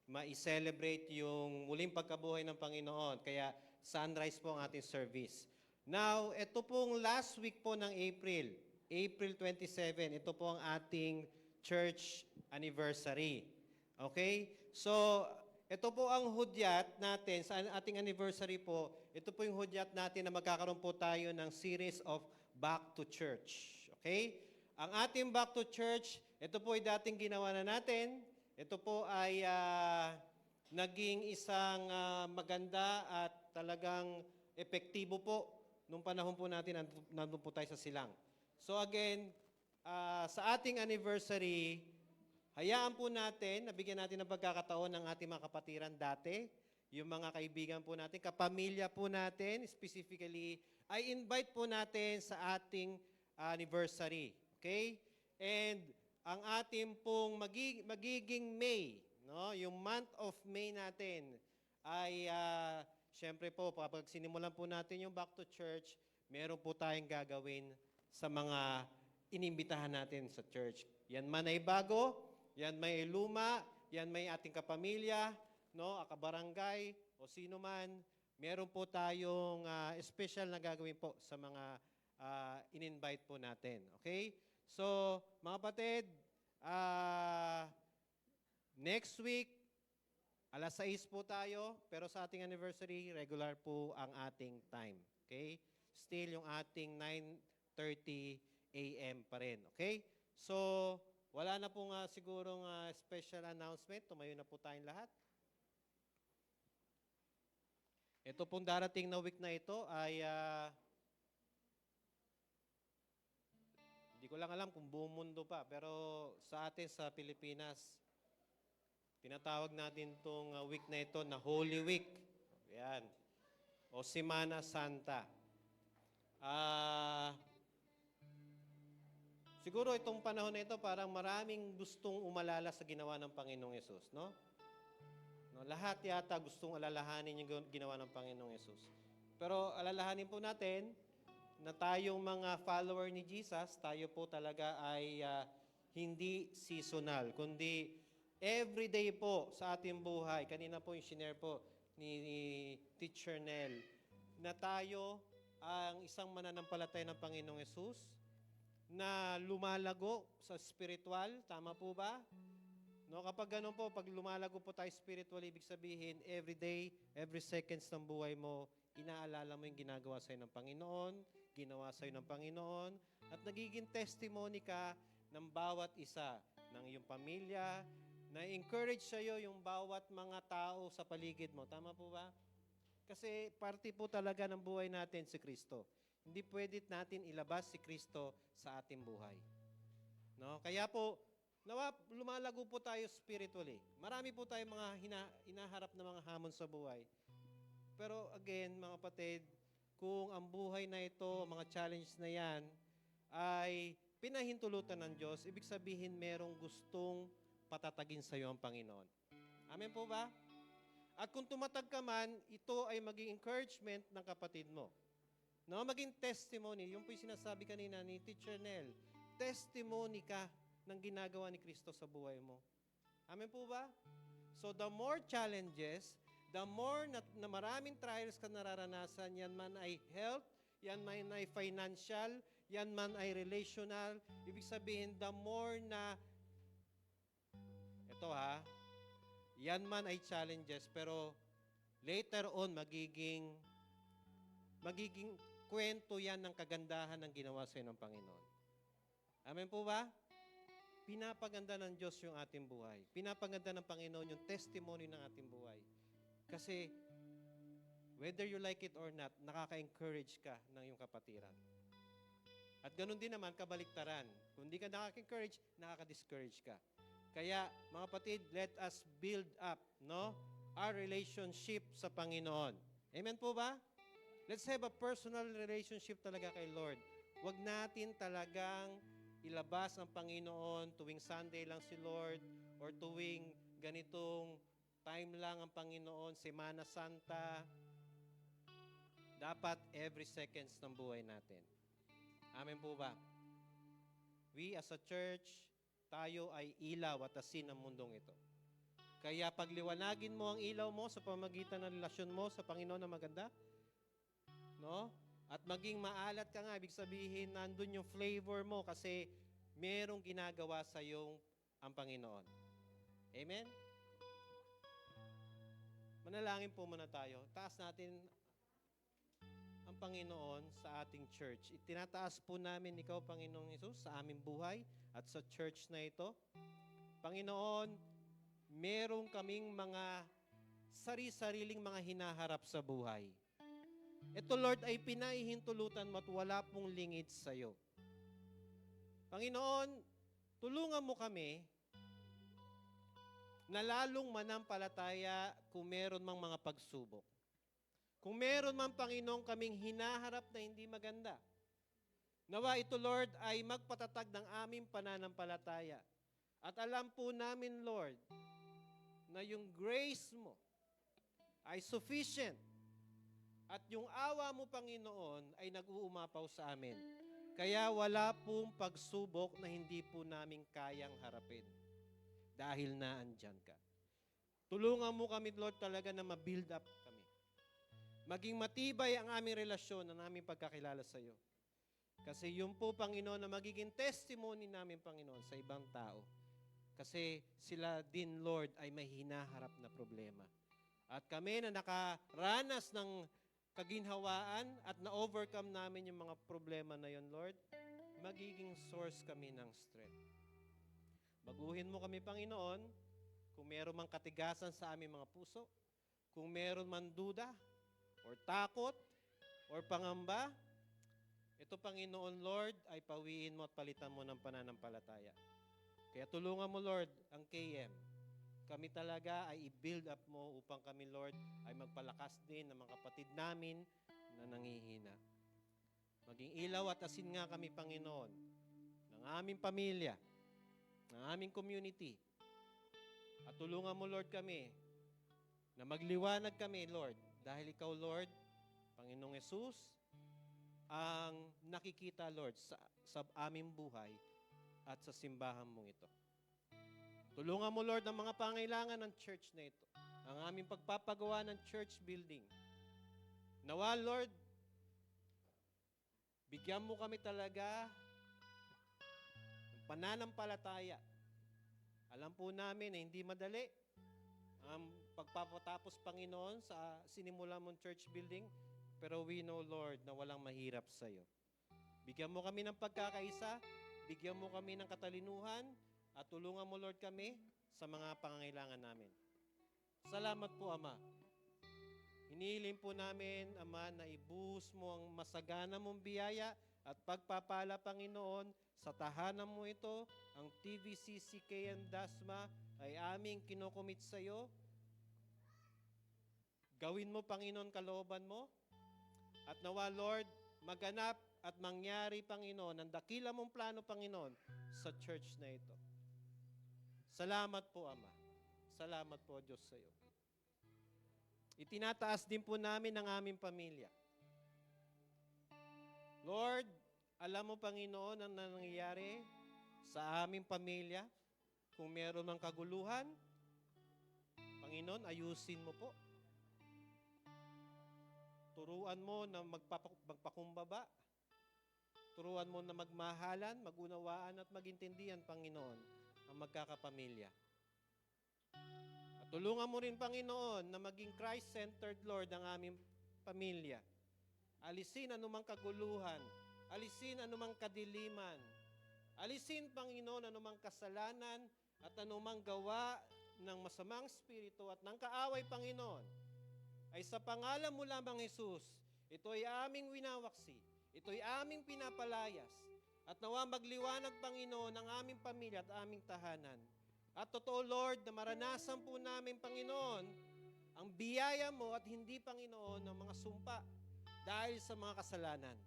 ma-celebrate yung muling pagkabuhay ng Panginoon. Kaya sunrise po ang ating service. Now, ito pong last week po ng April, April 27, ito po ang ating church anniversary. Okay? So, ito po ang hudyat natin, sa ating anniversary po, ito po yung hudyat natin na magkakaroon po tayo ng series of Back to Church. Okay? Ang ating Back to Church, ito po ay dating ginawa na natin. Ito po ay naging isang maganda at talagang epektibo po nung panahon po natin nandun po tayo sa Silang. So again, sa ating anniversary, hayaan po natin, nabigyan natin ng pagkakataon ng ating mga kapatiran dati, yung mga kaibigan po natin, kapamilya po natin, specifically, ay invite po natin sa ating anniversary. Okay? And ang ating pong magiging May, no? Yung month of May natin, ay syempre po, kapag sinimulan po natin yung Back to Church, meron po tayong gagawin sa mga inimbitahan natin sa church. Yan man ay bago, yan may luma, yan may ating kapamilya, no, kabarangay, o sino man, meron po tayong special na gagawin po sa mga in-invite po natin. Okay? So, mga kapatid, next week, alas 6 po tayo, pero sa ating anniversary, regular po ang ating time. Okay? Still yung ating 9:30 a.m. pa rin. Okay? So, wala na pong sigurong special announcement. Tumayo na po tayong lahat. Ito pong darating na week na ito ay hindi ko lang alam kung buong mundo pa, pero sa atin sa Pilipinas, tinatawag natin itong week na ito na Holy Week. Ayan. o Semana Santa. Ah, siguro itong panahon na ito parang maraming gustong umalala sa ginawa ng Panginoong Yesus, no? No, lahat yata gustong alalahanin yung ginawa ng Panginoong Yesus. Pero alalahanin po natin na tayong mga follower ni Jesus, tayo po talaga ay hindi seasonal, kundi everyday po sa ating buhay. Kanina po yung shinare po ni Teacher Nel na tayo ang isang mananampalataya ng Panginoong Yesus na lumalago sa spiritual. Tama po ba? No, kapag ganun po, pag lumalago po tayo spiritual, ibig sabihin, every day, every seconds ng buhay mo, inaalala mo yung ginagawa sa'yo ng Panginoon, ginawa sa'yo ng Panginoon, at nagiging testimony ka ng bawat isa, ng iyong pamilya, na-encourage sa'yo yung bawat mga tao sa paligid mo. Tama po ba? Kasi parte po talaga ng buhay natin si Kristo. Hindi pwede natin ilabas si Kristo sa ating buhay. No? Kaya po, lumalago po tayo spiritually. Marami po tayong mga hinaharap na mga hamon sa buhay. Pero again, mga kapatid, kung ang buhay na ito, mga challenge na yan, ay pinahintulutan ng Diyos, ibig sabihin merong gustong patatagin sa iyo ang Panginoon. Amen po ba? At kung tumatag ka man, ito ay maging encouragement ng kapatid mo. No, maging testimony. Yung po yung sinasabi kanina ni Teacher Nel. Testimony ka ng ginagawa ni Kristo sa buhay mo. Amen po ba? So the more challenges, the more na maraming trials ka nararanasan, yan man ay health, yan man ay financial, yan man ay relational, ibig sabihin, the more na, ito yan man ay challenges, pero later on, magiging kwento yan ng kagandahan ng ginawa sa'yo ng Panginoon. Amen po ba? Pinapaganda ng Diyos yung ating buhay. Pinapaganda ng Panginoon yung testimony ng ating buhay. Kasi, whether you like it or not, nakaka-encourage ka ng iyong kapatiran. At ganun din naman, kabaliktaran. Kung hindi ka nakaka-encourage, nakaka-discourage ka. Kaya, mga kapatid, let us build up, no, our relationship sa Panginoon. Amen po ba? Let's have a personal relationship talaga kay Lord. Huwag natin talagang ilabas ang Panginoon tuwing Sunday lang si Lord or tuwing ganitong time lang ang Panginoon, Semana Santa. Dapat every seconds ng buhay natin. Amen po ba? We as a church, tayo ay ilaw at asin ng mundong ito. Kaya pagliwanagin mo ang ilaw mo sa pamamagitan ng relasyon mo sa Panginoon na maganda, no? At maging maalat ka nga, ibig sabihin, nandun yung flavor mo kasi merong ginagawa sa yung ang Panginoon. Amen? Manalangin po muna tayo. Taas natin ang Panginoon sa ating church. Itinataas po namin ikaw, Panginoong Hesus, sa aming buhay at sa church na ito. Panginoon, meron kaming mga sari-sariling mga hinaharap sa buhay. Ito, Lord, ay pinahihintulutan mo at wala pong lingid sa iyo. Panginoon, tulungan mo kami na lalong manampalataya kung meron mang mga pagsubok. Kung meron man, Panginoon, kaming hinaharap na hindi maganda. Nawa ito, Lord, ay magpatatag ng aming pananampalataya. At alam po namin, Lord, na yung grace mo ay sufficient. At yung awa mo, Panginoon, ay nag-uumapaw sa amin. Kaya wala pong pagsubok na hindi po namin kayang harapin. Dahil na andyan ka. Tulungan mo kami, Lord, talaga na ma-build up kami. Maging matibay ang aming relasyon, ang aming pagkakilala sa iyo. Kasi yun po, Panginoon, na magiging testimony namin, Panginoon, sa ibang tao. Kasi sila din, Lord, ay may hinaharap na problema. At kami na nakaranas ng kaginhawaan at na-overcome namin yung mga problema na yun, Lord, magiging source kami ng strength. Baguhin mo kami, Panginoon, kung meron mang katigasan sa aming mga puso, kung meron man duda, or takot, or pangamba, ito, Panginoon, Lord, ay pawiin mo at palitan mo ng pananampalataya. Kaya tulungan mo, Lord, ang KM. kami talaga ay i-build up mo upang kami, Lord, ay magpalakas din ng mga kapatid namin na nanghihina. Maging ilaw at asin nga kami, Panginoon, ng aming pamilya, ng aming community. At tulungan mo, Lord, kami na magliwanag kami, Lord, dahil Ikaw, Lord, Panginoong Yesus, ang nakikita, Lord, sa aming buhay at sa simbahan mong ito. Tulungan mo, Lord, ang mga pangailangan ng church na ito, ang aming pagpapagawa ng church building. Nawa, Lord, bigyan mo kami talaga ng pananampalataya. Alam po namin na hindi madali ang pagpapatapos, Panginoon, sa sinimula mong church building, pero we know, Lord, na walang mahirap sa iyo. Bigyan mo kami ng pagkakaisa, bigyan mo kami ng katalinuhan, at tulungan mo, Lord, kami sa mga pangangailangan namin. Salamat po, Ama. Hinihiling po namin, Ama, na ibuhos mo ang masagana mong biyaya at pagpapala, Panginoon, sa tahanan mo ito, ang TVCC Kayan Dasma ay aming kinocommit sa iyo. Gawin mo, Panginoon, kalooban mo. At nawa, Lord, maganap at mangyari, Panginoon, ang dakila mong plano, Panginoon, sa church na ito. Salamat po, Ama. Salamat po, Diyos, sa iyo. Itinataas din po namin ang aming pamilya. Lord, alam mo, Panginoon, ang nangyayari sa aming pamilya. Kung meron ng kaguluhan, Panginoon, ayusin mo po. Turuan mo na magpakumbaba. Turuan mo na magmahalan, magunawaan at magintindihan, Panginoon, ang magkakapamilya. At tulungan mo rin, Panginoon, na maging Christ-centered, Lord, ang aming pamilya. Alisin anumang kaguluhan, alisin anumang kadiliman, alisin, Panginoon, anumang kasalanan at anumang gawa ng masamang spirito at ng kaaway, Panginoon, ay sa pangalan mo lamang, Jesus, ito'y aming winawaksi, ito'y aming pinapalayas, at nawa magliwanag, Panginoon, ang aming pamilya at aming tahanan. At totoo, Lord, na maranasan po namin, Panginoon, ang biyaya mo at hindi, Panginoon, ng mga sumpa dahil sa mga kasalanan.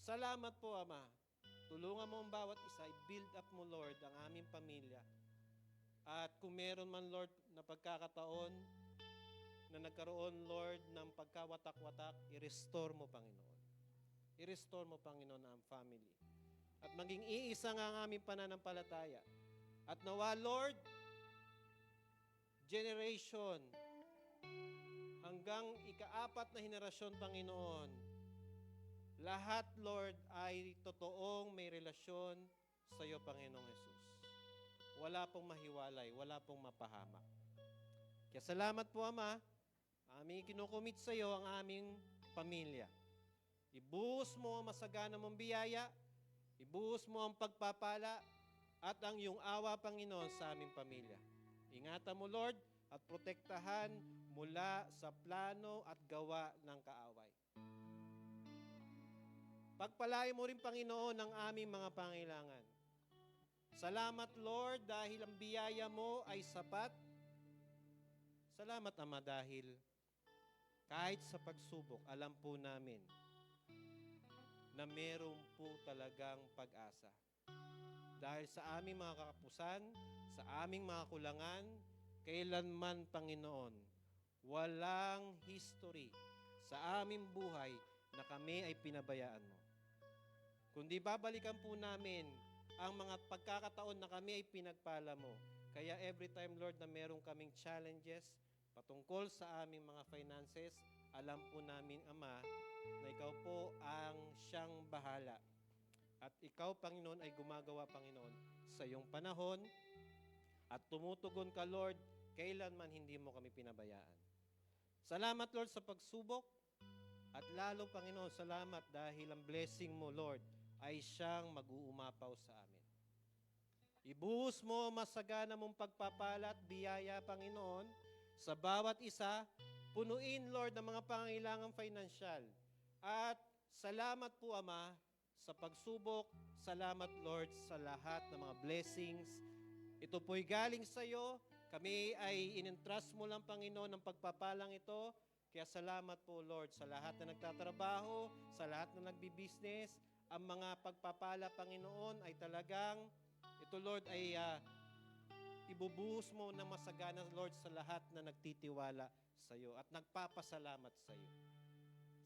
Salamat po, Ama. Tulungan mo ang bawat isa, i-build up mo, Lord, ang aming pamilya. At kung meron man, Lord, na pagkakataon na nagkaroon, Lord, ng pagkawatak-watak, i-restore mo, Panginoon. I-restore mo, Panginoon, ang family. At maging iisa nga ang aming pananampalataya. At nawa, Lord, generation, hanggang ika-4 na henerasyon, Panginoon, lahat, Lord, ay totoong may relasyon sa iyo, Panginoong Jesus. Wala pong mahiwalay, wala pong mapahamak. Kaya salamat po, Ama. Aming kinukumit sa iyo ang aming pamilya. Ibuhos mo ang masagana mong biyaya, ibuhos mo ang pagpapala, at ang iyong awa, Panginoon, sa aming pamilya. Ingatan mo, Lord, at protektahan mula sa plano at gawa ng kaaway. Pagpalain mo rin, Panginoon, ang aming mga pangailangan. Salamat, Lord, dahil ang biyaya mo ay sapat. Salamat, Ama, dahil kahit sa pagsubok, alam po namin na meron po talagang pag-asa. Dahil sa aming mga kakapusan, sa aming mga kulangan, kailanman, Panginoon, walang history sa aming buhay na kami ay pinabayaan mo. Kundi babalikan po namin ang mga pagkakataon na kami ay pinagpala mo. Kaya every time, Lord, na meron kaming challenges patungkol sa aming mga finances, alam po namin, Ama, na ikaw po ang siyang bahala. At ikaw, Panginoon, ay gumagawa, Panginoon, sa iyong panahon at tumutugon ka, Lord, kailanman hindi mo kami pinabayaan. Salamat, Lord, sa pagsubok at lalo, Panginoon, salamat dahil ang blessing mo, Lord, ay siyang mag-uumapaw sa amin. Ibuhos mo masagana mong pagpapala at biyaya, Panginoon, sa bawat isa, punuin, Lord, ang mga pangangailangan financial. At salamat po, Ama, sa pagsubok. Salamat, Lord, sa lahat ng mga blessings. Ito po'y galing sa iyo. Kami ay in-entrust mo lang, Panginoon, ng pagpapalang ito. Kaya salamat po, Lord, sa lahat na nagtatrabaho, sa lahat na nagbi-business. Ang mga pagpapala, Panginoon, ay talagang, ito, Lord, ay ibubuhos mo na masagana, Lord, sa lahat na nagtitiwala sa iyo at nagpapasalamat sa iyo.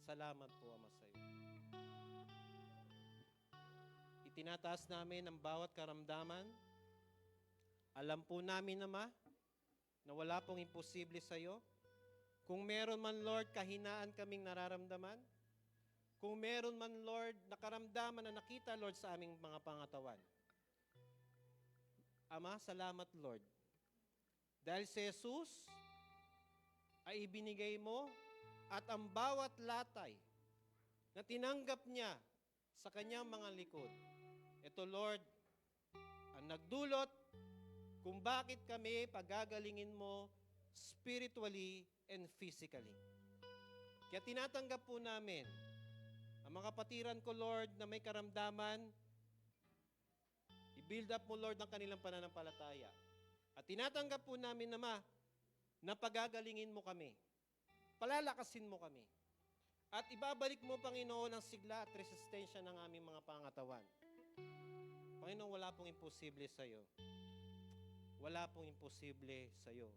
Salamat po, Ama, sa iyo. Itinataas namin ang bawat karamdaman. Alam po namin, Ama, na wala pong imposible sa iyo. Kung meron man, Lord, kahinaan kaming nararamdaman, kung meron man, Lord, nakaramdaman na nakita, Lord, sa aming mga pangatawan. Ama, salamat, Lord. Dahil si Jesus ay ibinigay mo at ang bawat latay na tinanggap niya sa kanyang mga likod. Ito, Lord, ang nagdulot kung bakit kami pagagalingin mo spiritually and physically. Kaya tinatanggap po namin ang mga kapatiran ko, Lord, na may karamdaman, i-build up mo, Lord, ang kanilang pananampalataya. At tinatanggap po namin, Ama, na pagagalingin mo kami. Palalakasin mo kami. At ibabalik mo, Panginoon, ang sigla at resistensya ng aming mga pangatawan. Panginoon, wala pong imposible sa iyo. Wala pong imposible sa iyo.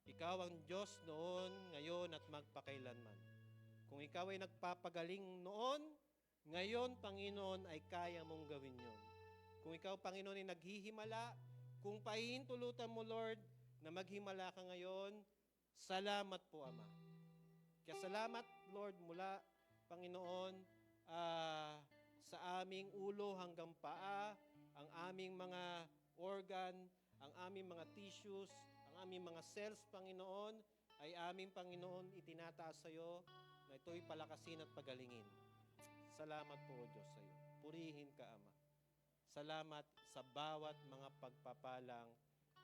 Ikaw ang Diyos noon, ngayon, at magpakailanman. Kung ikaw ay nagpapagaling noon, ngayon, Panginoon, ay kaya mong gawin yon. Kung ikaw, Panginoon, ay naghihimala, kung pahihintulutan mo, Lord, na maghimala ka ngayon, salamat po, Ama. Kaya salamat, Lord, mula, Panginoon, sa aming ulo hanggang paa, ang aming mga organ, ang aming mga tissues, ang aming mga cells, Panginoon, ay aming, Panginoon, itinataas sa iyo na ito'y palakasin at pagalingin. Salamat po, O Diyos, sa iyo. Purihin ka, Ama. Salamat sa bawat mga pagpapalang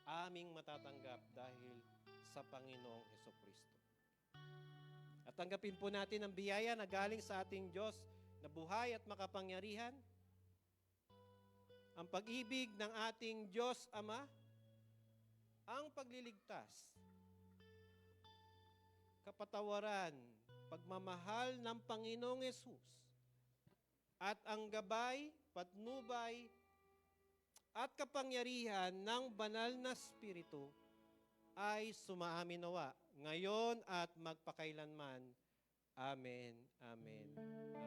aming matatanggap dahil sa Panginoong Hesukristo. At tanggapin po natin ang biyaya na galing sa ating Diyos na buhay at makapangyarihan. Ang pag-ibig ng ating Diyos Ama, ang pagliligtas, kapatawaran, pagmamahal ng Panginoong Hesus, at ang gabay, patnubay, at kapangyarihan ng banal na Espiritu ay sumaamin nawa ngayon at magpakailanman. Amen, amen, amen.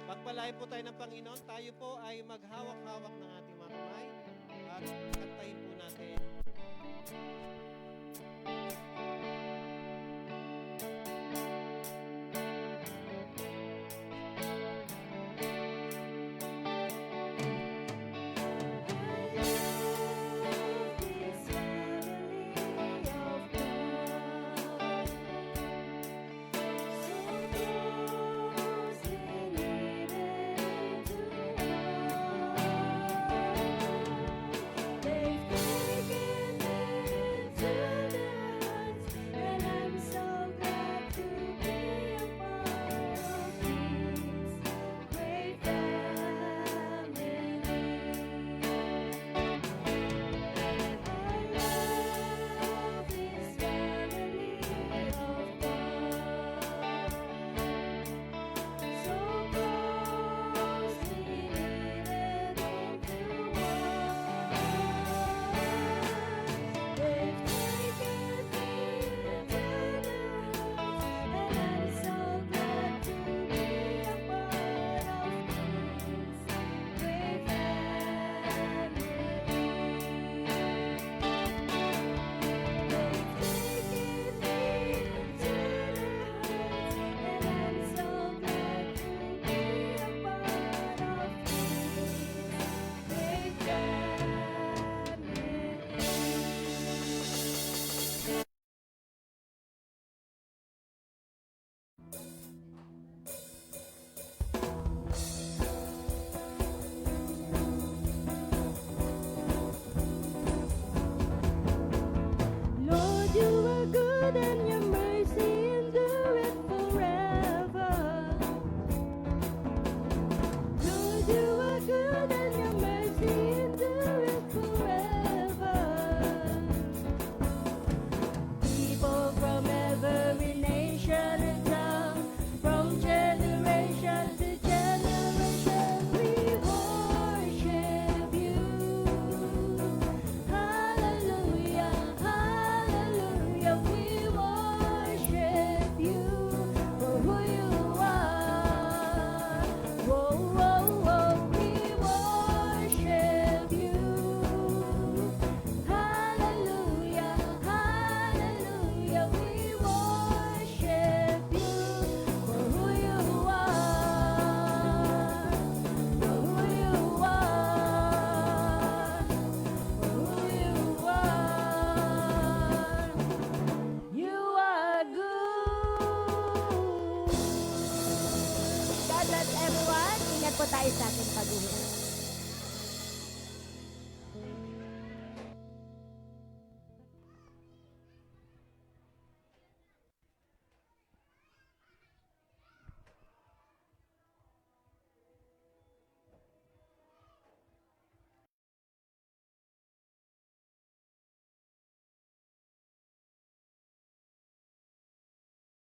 Pagpalain po tayo ng Panginoon, tayo po ay maghawak-hawak ng ating mga kamay at kantahin po natin. They've taken me tayo sa ating